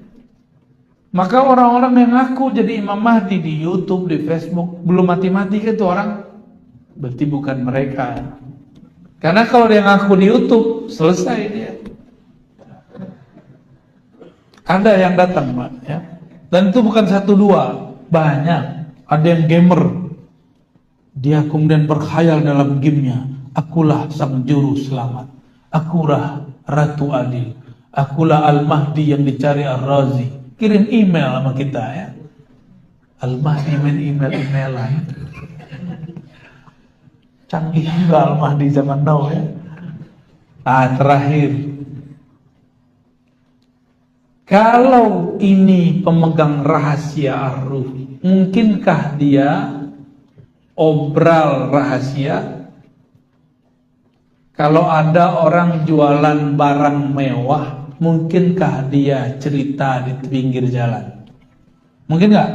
Maka orang-orang yang ngaku jadi Imam Mahdi di YouTube, di Facebook, belum mati-mati kan itu orang. Berarti bukan mereka. Karena kalau dia ngaku di YouTube, selesai dia. Ada yang datang, Pak, ya. Dan itu bukan satu dua, banyak. Ada yang gamer. Dia kemudian berkhayal dalam gamenya. Akulah sang juru selamat. Akulah Ratu Adil. Akulah Al-Mahdi yang dicari Ar-Razi. Kirim email sama kita, ya. Al-Mahdi main email-emailan. Canggih juga Al-Mahdi zaman now, ya. Terakhir, kalau ini pemegang rahasia ar-ruh, mungkinkah dia obral rahasia? Kalau ada orang jualan barang mewah, mungkinkah dia cerita di pinggir jalan? Mungkin nggak?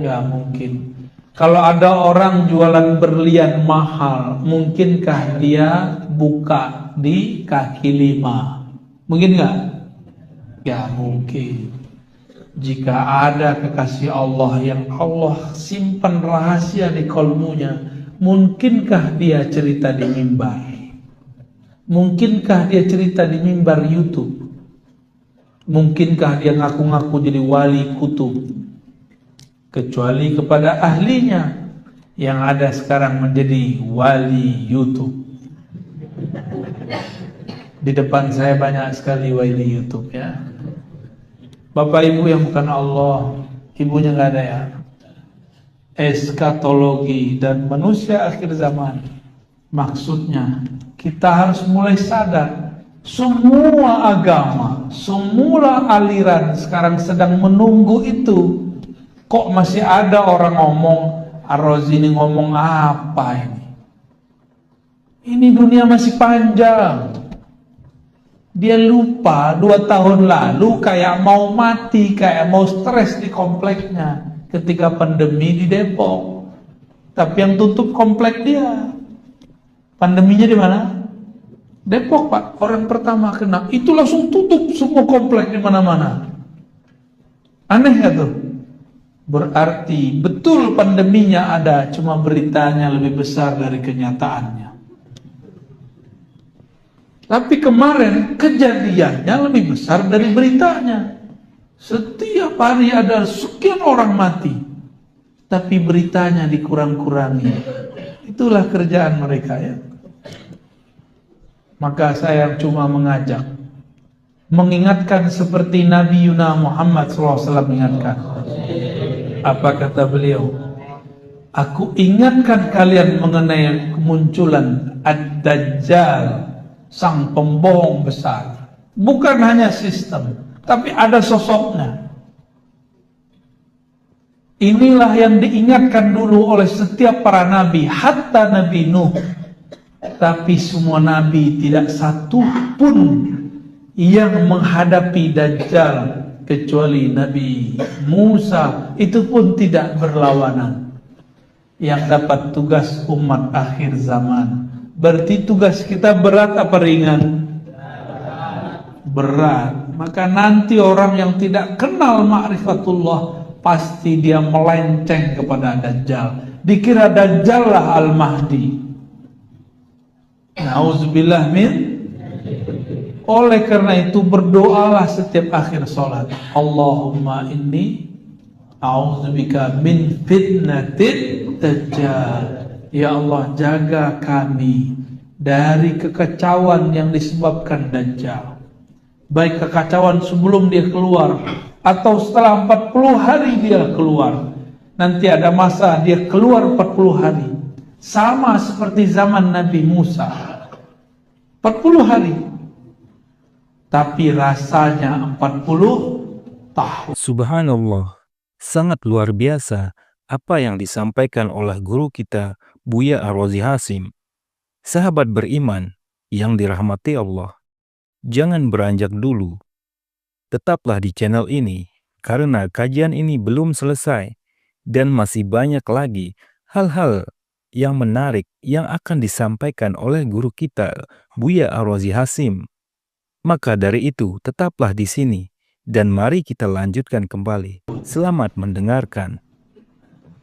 Ya mungkin. Kalau ada orang jualan berlian mahal, mungkinkah dia buka di kaki lima? Mungkin nggak? Ya mungkin. Jika ada kekasih Allah yang Allah simpan rahasia di kolmunya, mungkinkah dia cerita di mimbar? Mungkinkah dia cerita di mimbar YouTube? Mungkinkah dia ngaku-ngaku jadi wali kutub? Kecuali kepada ahlinya yang ada sekarang menjadi wali YouTube. Di depan saya banyak sekali wali YouTube, ya. Bapak ibu yang bukan Allah, ibunya nggak ada, ya. Eskatologi dan manusia akhir zaman. Maksudnya kita harus mulai sadar semua agama, semua aliran sekarang sedang menunggu itu. Kok masih ada orang ngomong, Ar-Razi ini ngomong apa ini? Ini dunia masih panjang. Dia lupa 2 tahun lalu kayak mau mati, kayak mau stres di kompleknya ketika pandemi di Depok. Tapi yang tutup komplek dia. Pandeminya di mana? Depok, Pak. Orang pertama kena. Itu langsung tutup semua komplek di mana-mana. Aneh ya tuh? Berarti betul pandeminya ada, cuma beritanya lebih besar dari kenyataannya. Tapi kemarin kejadiannya lebih besar dari beritanya. Setiap hari ada sekian orang mati, tapi beritanya dikurang-kurangi. Itulah kerjaan mereka, ya. Maka saya cuma mengajak, mengingatkan seperti Nabi Yuna Muhammad SAW mengingatkan. Apa kata beliau? Aku ingatkan kalian mengenai kemunculan Ad-Dajjal, sang pembohong besar. Bukan hanya sistem, tapi ada sosoknya. Inilah yang diingatkan dulu oleh setiap para nabi, hatta Nabi Nuh. Tapi semua nabi tidak satu pun yang menghadapi Dajjal kecuali Nabi Musa, itu pun tidak berlawanan. Yang dapat tugas umat akhir zaman. Berarti tugas kita berat apa ringan? berat. Maka nanti orang yang tidak kenal ma'rifatullah pasti dia melenceng kepada Dajjal. Dikira Dajjal lah Al-Mahdi. Nauzubillah min. Oleh karena itu berdoalah setiap akhir sholat. Allahumma inni a'udzubika min fitnatin Dajjal. Ya Allah, jaga kami dari kekacauan yang disebabkan Dajjal. Baik kekacauan sebelum dia keluar atau setelah 40 hari dia keluar. Nanti ada masa dia keluar 40 hari. Sama seperti zaman Nabi Musa. 40 hari. Tapi rasanya 40 tahun. Subhanallah, sangat luar biasa apa yang disampaikan oleh guru kita Buya Ar-Razi Hasim. Sahabat beriman yang dirahmati Allah, jangan beranjak dulu. Tetaplah di channel ini karena kajian ini belum selesai dan masih banyak lagi hal-hal yang menarik yang akan disampaikan oleh guru kita Buya Ar-Razi Hasim. Maka dari itu tetaplah di sini dan mari kita lanjutkan kembali. Selamat mendengarkan.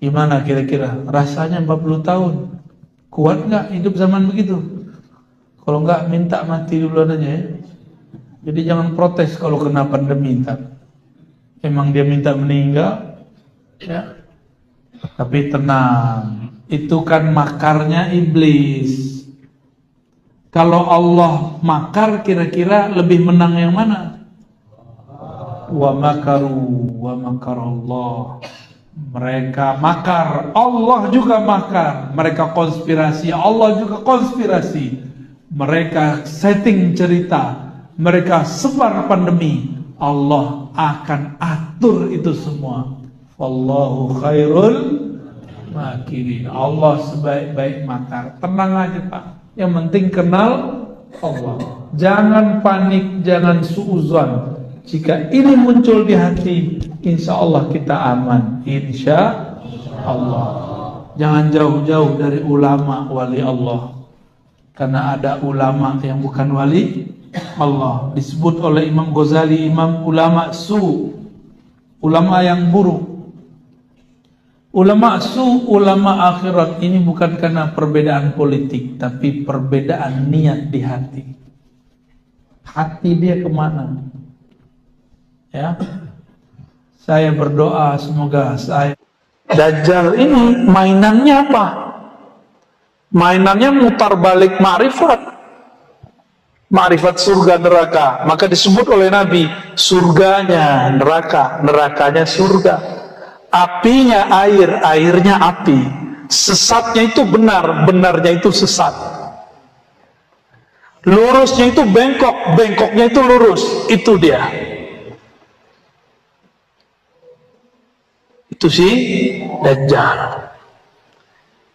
Gimana kira-kira rasanya 40 tahun? Kuat nggak hidup zaman begitu? Kalau nggak minta mati dulu aja ya. Jadi jangan protes kalau kena pandemi ntar. Emang dia minta meninggal, ya. Tapi tenang, itu kan makarnya iblis. Kalau Allah makar, kira-kira lebih menang yang mana? Wa makaru wa makarallah. Mereka makar, Allah juga makar. Mereka konspirasi, Allah juga konspirasi. Mereka setting cerita, mereka sebar pandemi, Allah akan atur itu semua. Wallahu khairul makirin. Allah sebaik-baik makar. Tenang aja Pak, yang penting kenal Allah. Jangan panik, jangan suuzon. Jika ini muncul di hati, insya Allah kita aman. Insya Allah. Jangan jauh-jauh dari ulama wali Allah. Karena ada ulama yang bukan wali Allah. Disebut oleh Imam Ghazali, imam ulama su, ulama yang buruk. Ulama su, ulama akhirat ini bukan karena perbedaan politik, tapi perbedaan niat di hati. Hati dia kemana? Ya, saya berdoa semoga saya. Dajjal ini mainannya apa? Mainannya mutar balik ma'rifat. Ma'rifat surga neraka. Maka disebut oleh Nabi, surganya neraka, nerakanya surga. Apinya air, airnya api. Sesatnya itu benar, benarnya itu sesat. Lurusnya itu bengkok, bengkoknya itu lurus. Itu dia. Itu si Dajjal.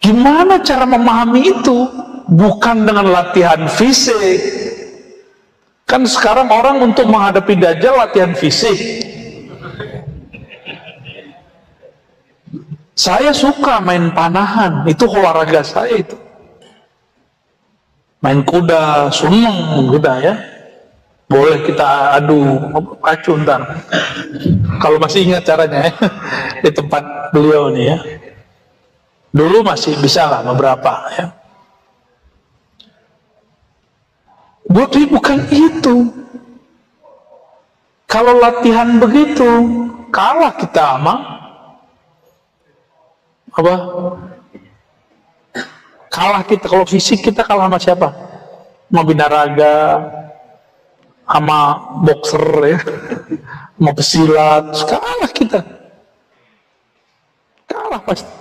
Gimana cara memahami itu? Bukan dengan latihan fisik. Kan sekarang orang untuk menghadapi Dajjal latihan fisik. Saya suka main panahan, itu olahraga saya itu. Main kuda, seneng kuda ya. Boleh kita adu pacu ntar. Kalau masih ingat caranya ya. Di tempat beliau nih ya. Dulu masih bisa lah beberapa ya. Bukan itu. Kalau latihan begitu, kalah kita sama apa? Kalah kita, kalau fisik kita kalah sama siapa? Sama binaraga, sama boxer ya, sama pesilat, kalah kita. Kalah pasti.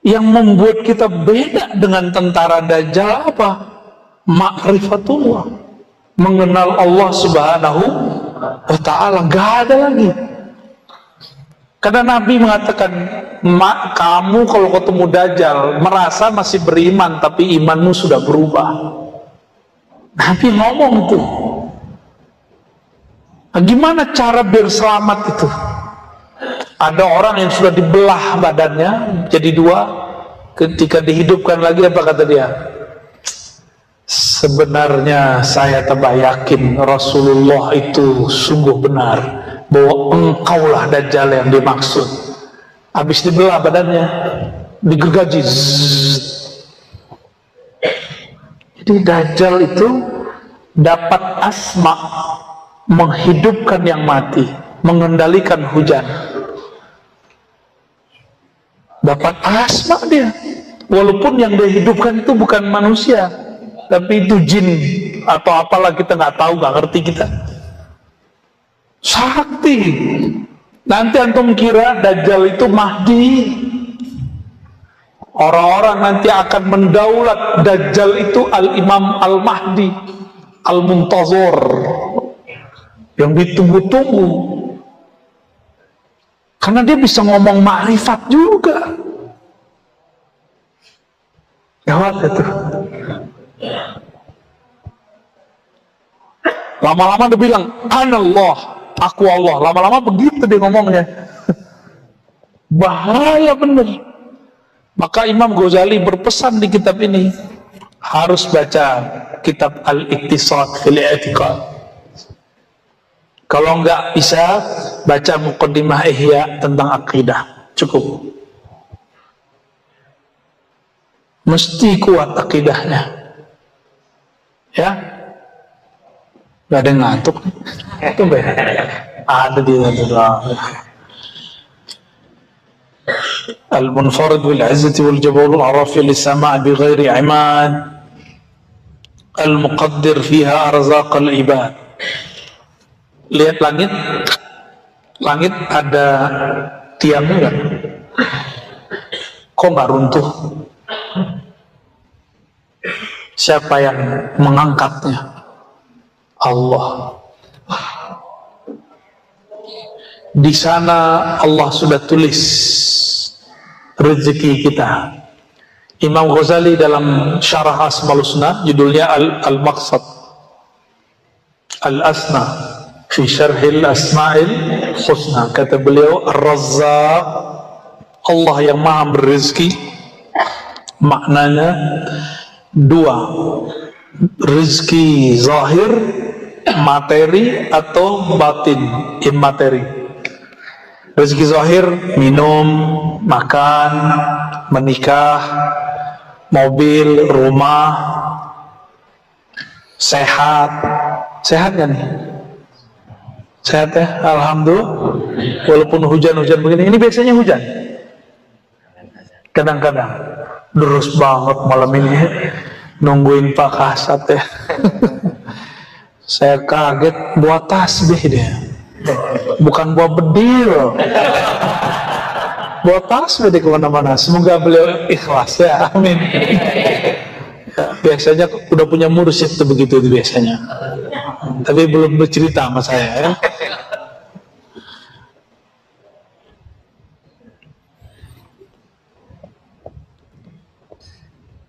Yang membuat kita beda dengan tentara Dajjal apa? Ma'rifatullah, mengenal Allah Subhanahu wa ta'ala. Gak ada lagi. Karena Nabi mengatakan, kamu kalau ketemu Dajjal merasa masih beriman tapi imanmu sudah berubah. Nabi ngomong itu. Nah, gimana cara biar selamat itu? Ada orang yang sudah dibelah badannya jadi dua, ketika dihidupkan lagi apa kata dia? Sebenarnya saya tambah yakin Rasulullah itu sungguh benar bahwa engkaulah Dajjal yang dimaksud. Habis dibelah badannya, digergaji. Jadi Dajjal itu dapat asma, menghidupkan yang mati, mengendalikan hujan. Dapat asma dia. Walaupun yang dia hidupkan itu bukan manusia, tapi itu jin atau apalah, kita nggak tahu, nggak ngerti kita. Sakti. Nanti antum kira Dajjal itu Mahdi. Orang-orang nanti akan mendaulat. Dajjal itu Al-Imam Al-Mahdi Al-Muntazor, yang ditunggu-tunggu. Karena dia bisa ngomong makrifat juga. Gawat itu. Lama-lama dia bilang, Anallah, aku Allah. Lama-lama begitu dia ngomongnya. Bahaya bener. Maka Imam Ghazali berpesan di kitab ini, harus baca kitab Al-Iqtisad fil I'tiqad. Kalau enggak bisa, baca Muqaddimah Ihya tentang akidah. Cukup. Mesti kuat akidahnya. Ya? Gak ada yang ngantuk. Itu ada di dalam. Al-munfarid bil izzati wal jabal al-arafi lis-sama' bi ghairi imad. Al-muqaddir fiha arzaq al-ibad. Lihat langit. Langit ada tiangnya enggak? Kok enggak runtuh? Siapa yang mengangkatnya? Allah. Di sana Allah sudah tulis rezeki kita. Imam Ghazali dalam Syarah Asmaul Husna, judulnya Al-Maqsad Al-Asna fi Syarhil Asma'il Husna, kata beliau, Ar-Razzaq, Allah yang maha berizki, maknanya dua, rezeki zahir, materi, atau batin, immateri. Rezeki zahir, minum, makan, menikah, mobil, rumah, sehat. Sehat kan nih? Sehat ya? Alhamdulillah. Walaupun hujan-hujan begini, ini biasanya hujan. Kadang-kadang. Terus banget malam ini, nungguin Pak Kasat ya. Saya kaget, buat tasbih dia. Bukan buat bedil. Buat tasbih dia kemana-mana. Semoga beliau ikhlas ya, amin. Ya, biasanya udah punya mursyid tuh begitu itu biasanya. Tapi belum bercerita sama saya ya.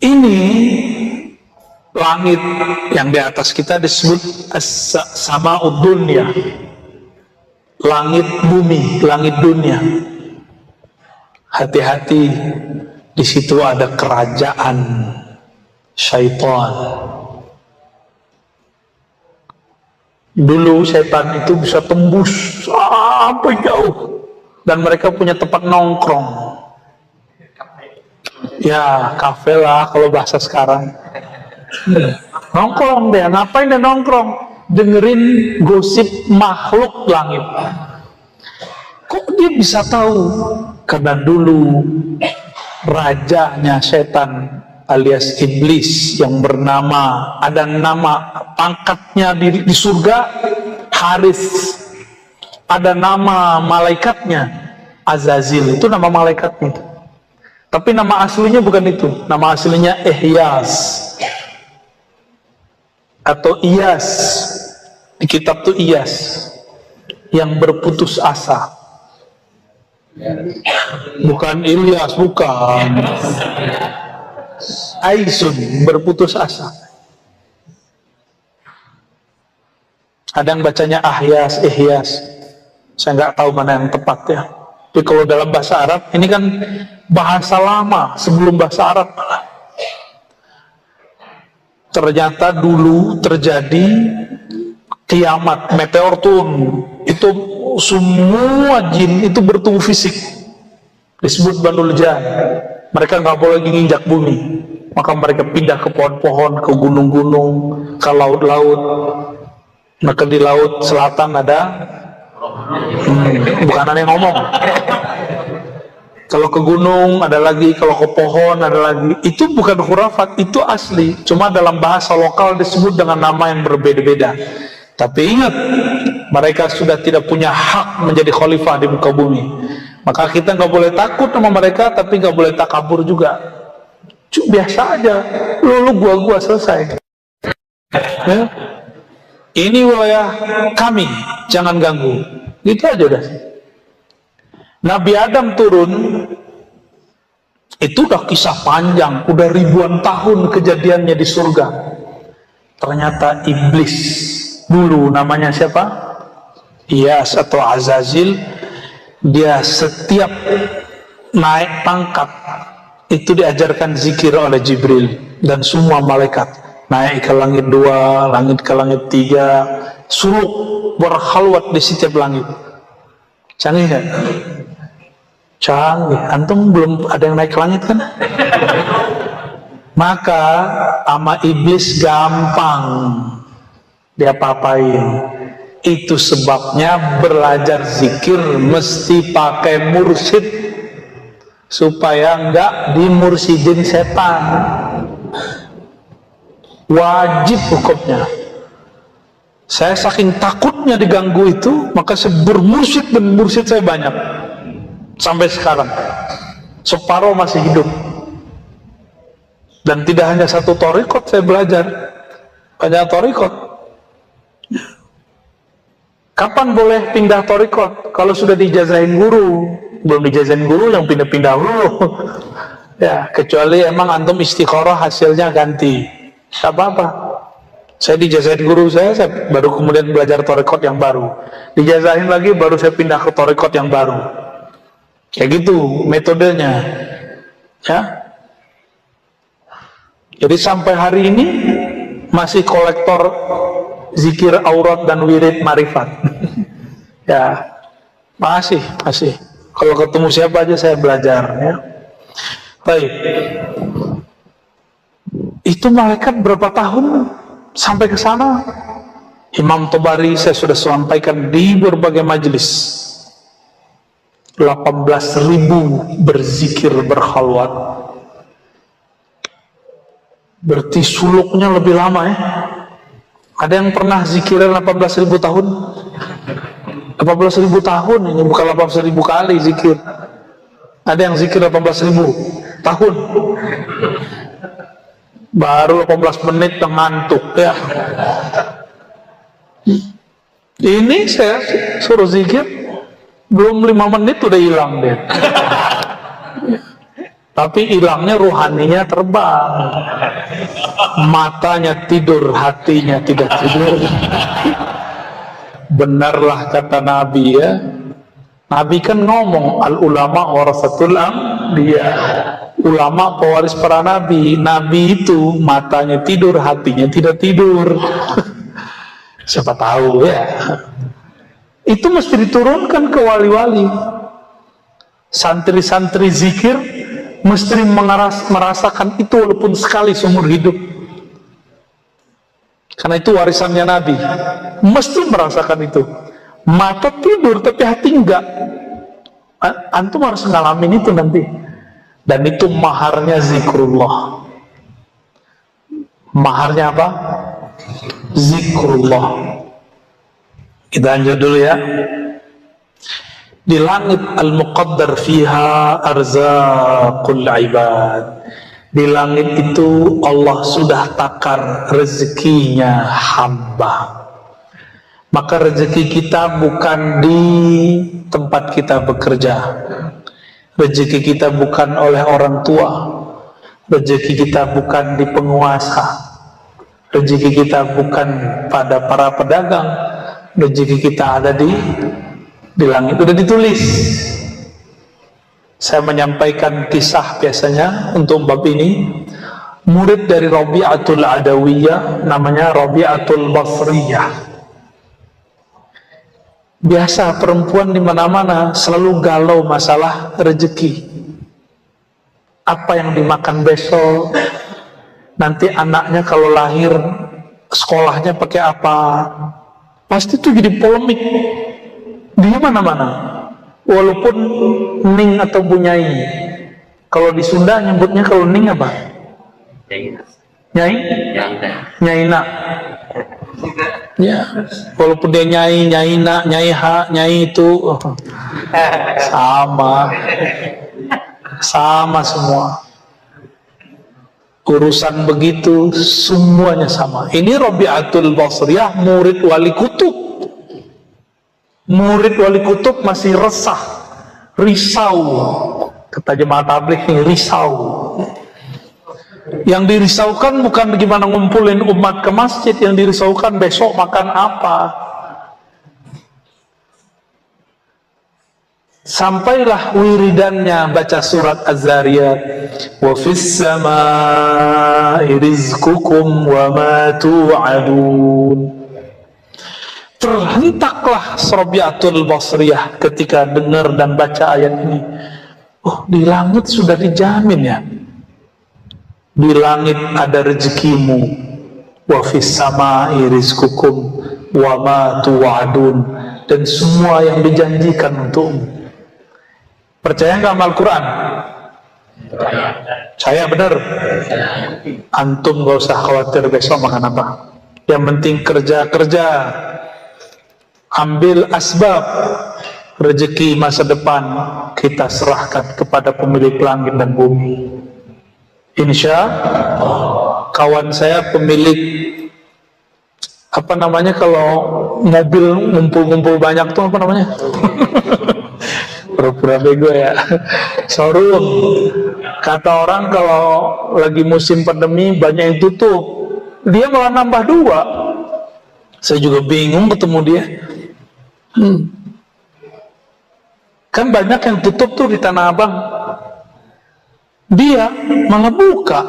Ini langit yang di atas kita disebut as-sama'ud dunya. Langit bumi, langit dunia. Hati-hati, di situ ada kerajaan syaitan. Dulu syaitan itu bisa tembus sampai jauh, dan mereka punya tempat nongkrong. Ya, kafe lah kalau bahasa sekarang. Nongkrong dia, ngapain dia nongkrong? Dengerin gosip makhluk langit. Kok dia bisa tahu? Karena dulu rajanya setan alias iblis yang bernama, ada nama pangkatnya di surga, Haris. Ada nama malaikatnya, Azazil. Itu nama malaikatnya. Tapi nama aslinya bukan itu. Nama aslinya Ihyas atau Iyas. Di kitab itu Iyas, yang berputus asa. Bukan Ilyas, bukan. Aisun, berputus asa. Ada yang bacanya Ahyas, Ihyas. Saya nggak tahu mana yang tepat ya. Tapi kalau dalam bahasa Arab, ini kan bahasa lama sebelum bahasa Arab malah. Ternyata dulu terjadi kiamat, meteor turun. Itu semua jin itu bertubuh fisik. Disebut Banul Jan. Mereka nggak boleh lagi nginjak bumi. Maka mereka pindah ke pohon-pohon, ke gunung-gunung, ke laut-laut. Maka di laut selatan ada bukan aneh ngomong. Kalau ke gunung ada lagi, kalau ke pohon ada lagi. Itu bukan khurafat, itu asli. Cuma dalam bahasa lokal disebut dengan nama yang berbeda-beda. Tapi ingat, mereka sudah tidak punya hak menjadi khalifah di muka bumi. Maka kita nggak boleh takut sama mereka, tapi nggak boleh takabur juga. Biasa aja, lu gua selesai. Ya? Ini wilayah kami, jangan ganggu. Gitu aja udah. Nabi Adam turun, itu udah kisah panjang, udah ribuan tahun kejadiannya di surga. Ternyata iblis dulu namanya siapa? Iyas atau Azazil. Dia setiap naik pangkat itu diajarkan zikir oleh Jibril dan semua malaikat. Naik ke langit 2, langit ke langit 3, suluk berkhalwat di setiap langit. Canggih kan? Canggih. Antum belum ada yang naik ke langit kan? Maka sama iblis gampang dia papain. Itu sebabnya belajar zikir mesti pakai mursyid supaya enggak dimursidin setan. Wajib hukumnya. Saya saking takutnya diganggu itu, maka saya bermursyid dan mursyid saya banyak sampai sekarang. Separuh masih hidup. Dan tidak hanya satu thariqat saya belajar, banyak thariqat. Kapan boleh pindah thariqat? Kalau sudah dijazahin guru. Belum dijazahin guru yang pindah-pindah dulu. Ya, kecuali emang antum istikharah hasilnya ganti. Tidak apa-apa. Saya dijazahin guru saya baru kemudian belajar thariqat yang baru. Dijazahin lagi baru saya pindah ke thariqat yang baru. Kayak gitu metodenya. Ya. Jadi sampai hari ini masih kolektor zikir aurat dan wirid marifat. Ya, masih. Kalau ketemu siapa aja saya belajar. Ya. Baik. Itu malaikat berapa tahun sampai ke sana? Imam Tabari saya sudah sampaikan di berbagai majelis. 18.000 berzikir berkhalwat. Berarti suluknya lebih lama ya. Ada yang pernah zikiran 18.000 tahun? 18.000 tahun ini bukan 18.000 kali zikir. Ada yang zikir 18.000 tahun. Baru 18 menit ngantuk ya. Ini saya suruh zikir belum 5 menit udah hilang deh. Tapi hilangnya ruhaninya terbang. Matanya tidur, hatinya tidak tidur. Benarlah kata Nabi ya. Nabi kan ngomong al ulama warasatul anbiya. Ulama pewaris para nabi. Nabi itu matanya tidur, hatinya tidak tidur. Siapa tahu ya. Itu mesti diturunkan ke wali-wali. Santri-santri zikir mesti merasakan itu walaupun sekali seumur hidup. Karena itu warisannya Nabi. Mesti merasakan itu. Mata tidur tapi hati enggak. Antum harus ngalamin itu nanti. Dan itu maharnya zikrullah. Maharnya apa? Zikrullah. Kita lanjut dulu ya. Di langit al-muqaddar fiha arzaqul ibad. Di langit itu Allah sudah takar rezekinya hamba. Maka rezeki kita bukan di tempat kita bekerja. Rezeki kita bukan oleh orang tua. Rezeki kita bukan di penguasa. Rezeki kita bukan pada para pedagang. Rezeki kita ada di langit. Sudah ditulis. Saya menyampaikan kisah biasanya untuk bab ini. murid dari Rabi'atul Adawiyah, namanya Rabi'atul Basriyah. Biasa perempuan di mana-mana selalu galau masalah rezeki. Apa yang dimakan besok? Nanti anaknya kalau lahir sekolahnya pakai apa? Pasti itu jadi polemik di mana-mana. Walaupun Ning atau Bunyai. Kalau di Sunda nyebutnya kalau Ning apa? Nyai? Nyaina. Ya, walaupun dia nyai, nyaina, nyaiha, nyai itu sama semua. Urusan begitu semuanya sama. Ini Rabi'atul Basriyah, murid Wali Kutub. Murid Wali Kutub masih resah, risau. Kata jemaah tabligh nih, risau. Yang dirisaukan bukan bagaimana ngumpulin umat ke masjid, yang dirisaukan besok makan apa. Sampailah wiridannya baca surat Az-Zariyat, wa fis samaa'i rizqukum wa ma tu'adun. Terhentaklah Rabi'atul Basriyah ketika dengar dan baca ayat ini. Oh, di langit sudah dijamin ya. Di langit ada rezekimu, wa fis samaa'i rizqukum wa ma tu'adun, dan semua yang dijanjikan untukmu. Percaya nggak sama Al-Quran? Saya benar. Antum gak usah khawatir besok makan apa. Yang penting kerja-kerja, ambil asbab. Rezeki masa depan kita serahkan kepada pemilik langit dan bumi. Insya Allah. Kawan saya pemilik apa namanya kalau mobil ngumpul-ngumpul banyak tuh apa namanya? Pura-pura bego ya. Showroom. Kata orang kalau lagi musim pandemi banyak yang tutup, dia malah nambah 2. Saya juga bingung ketemu dia. Kan banyak yang tutup tuh di Tanah Abang, dia malah buka.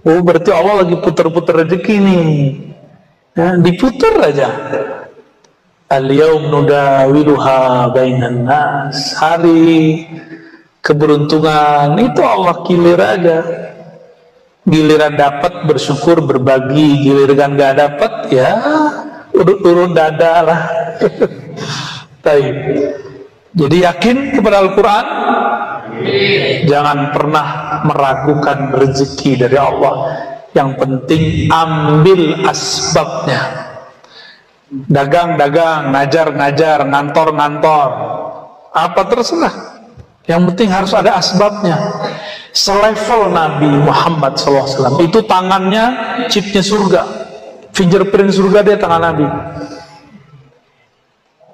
Oh, berarti Allah lagi putar-putar rezeki nih ya, diputar aja. Al-yawm nudawiluha bainan nas. Hari keberuntungan itu Allah kilir aja. Giliran dapat bersyukur berbagi, giliran gak dapat ya urut-urut dada lah. Jadi yakin kepada Al-Quran, jangan pernah meragukan rezeki dari Allah. Yang penting ambil asbabnya. Dagang-dagang, ngajar-ngajar, ngantor-ngantor, apa terserah. Yang penting harus ada asbabnya. Selevel Nabi Muhammad SAW, itu tangannya chipnya surga, fingerprint surga dia tangan Nabi.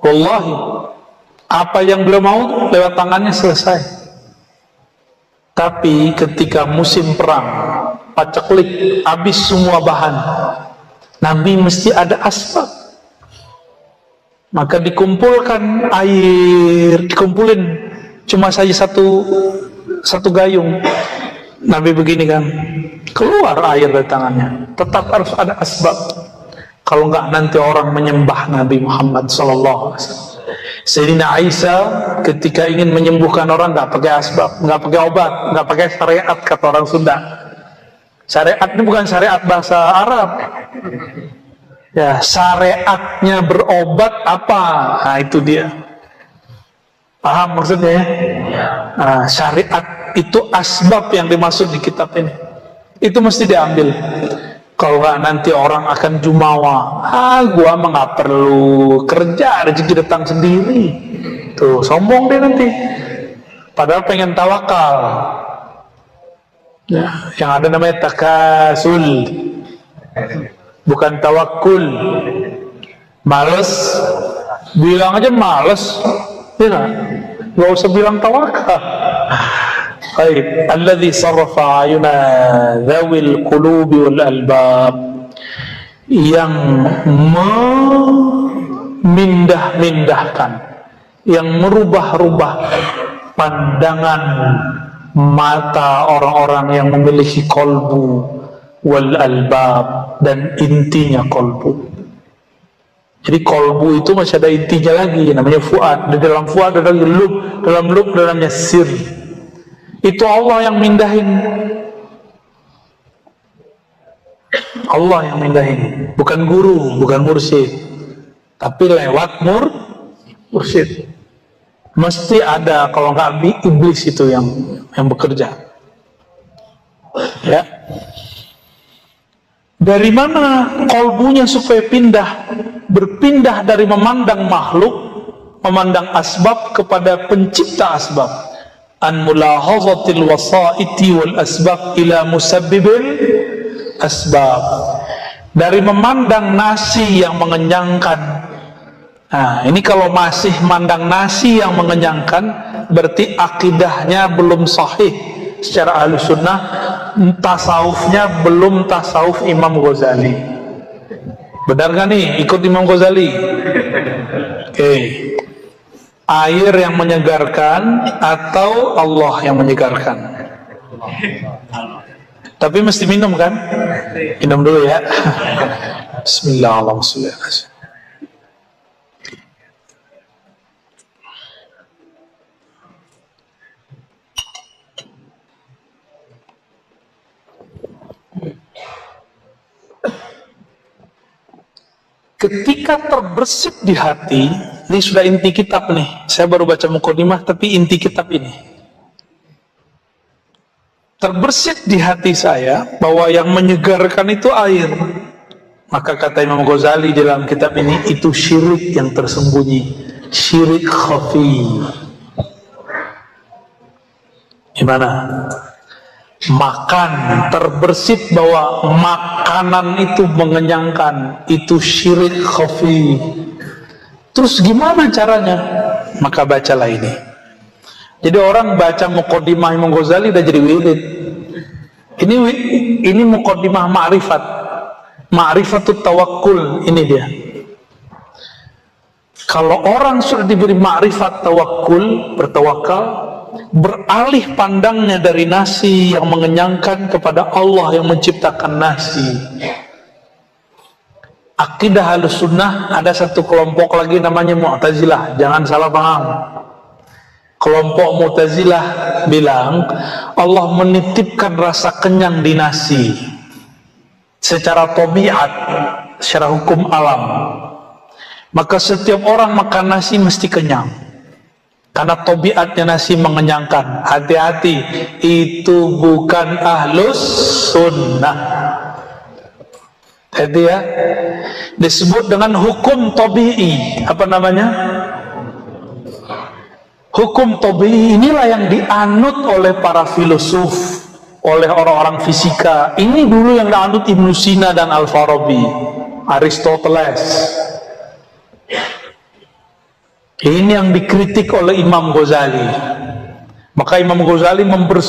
Wallahi, apa yang beliau mau lewat tangannya selesai. Tapi ketika musim perang, paceklik, habis semua bahan, Nabi mesti ada asbab. Maka dikumpulkan air, dikumpulin cuma saja satu gayung. Nabi begini kan, keluar air dari tangannya. Tetap harus ada asbab. Kalau enggak nanti orang menyembah Nabi Muhammad SAW. Sayyidina Aisyah ketika ingin menyembuhkan orang enggak pakai asbab, enggak pakai obat, enggak pakai syariat kata orang Sunda. Syariat ini bukan syariat bahasa Arab. Ya, syariatnya berobat apa? Nah, itu dia. Paham maksudnya ya? Nah, syariat itu asbab yang dimaksud di kitab ini. Itu mesti diambil. Kalau nggak nanti orang akan jumawa. Gua mah nggak perlu kerja, rezeki datang sendiri. Tuh, sombong deh nanti. Padahal pengen tawakal. Ya, yang ada namanya takasul. Bukan tawakul. Males, bilang aja males, ya, nggak usah bilang tawakal. Baik, alladzi sarrafa ayuna dzawil qulubi wal albab, yang memindah-mindahkan, yang merubah-rubah pandangan mata orang-orang yang memiliki kolbu, wal albab, dan intinya kolbu. Jadi kolbu itu masih ada intinya lagi, namanya fuad. Di dalam fuad ada lagi lub, dalam lub dalamnya sir. Itu Allah yang mindahin. Allah yang mindahin, bukan guru, bukan mursyid, tapi lewat mursyid. Mesti ada, kalau nggak iblis itu yang bekerja. Ya. Dari mana kolbunya supaya berpindah dari memandang makhluk, memandang asbab kepada pencipta asbab. An mulahazatil wasaiti wal asbab ila musabbibil asbab. Dari memandang nasi yang mengenyangkan. Nah, ini kalau masih mandang nasi yang mengenyangkan, berarti akidahnya belum sahih secara ahlu sunnah, tasawufnya belum tasawuf Imam Ghazali. Benar gak nih ikut Imam Ghazali? Oke. Air yang menyegarkan atau Allah yang menyegarkan? Tapi mesti minum kan? Minum dulu ya. Bismillahirrahmanirrahim. Ketika terbersit di hati, ini sudah inti kitab nih. Saya baru baca mukadimah, tapi inti kitab ini. Terbersit di hati saya bahwa yang menyegarkan itu air. Maka kata Imam Ghazali dalam kitab ini, itu syirik yang tersembunyi, syirik khafi. Gimana? Makan, terbersit bahwa makanan itu mengenyangkan, itu syirik khafi. Terus gimana caranya? Maka bacalah ini. Jadi orang baca muqaddimah Imam Ghazali udah jadi wirid. Ini muqaddimah ma'rifat, ma'rifatut tawakkul, ini dia. Kalau orang sudah diberi ma'rifat tawakkul, bertawakal, beralih pandangnya dari nasi yang mengenyangkan kepada Allah yang menciptakan nasi. Akidah Ahlus Sunnah ada satu kelompok lagi namanya Mu'tazilah, jangan salah paham. Kelompok Mu'tazilah bilang Allah menitipkan rasa kenyang di nasi secara tabiat, secara hukum alam. Maka setiap orang makan nasi mesti kenyang. Karena tabiatnya nasi mengenyangkan. Hati-hati, itu bukan Ahlus Sunnah. Jadi ya, disebut dengan hukum tabi'i. Apa namanya? Hukum tabi'i inilah yang dianut oleh para filosof, oleh orang-orang fisika. Ini dulu yang dianut Ibnu Sina dan Al-Farabi, Aristoteles. Ini yang dikritik oleh Imam Ghazali. Maka Imam Ghazali membersihkan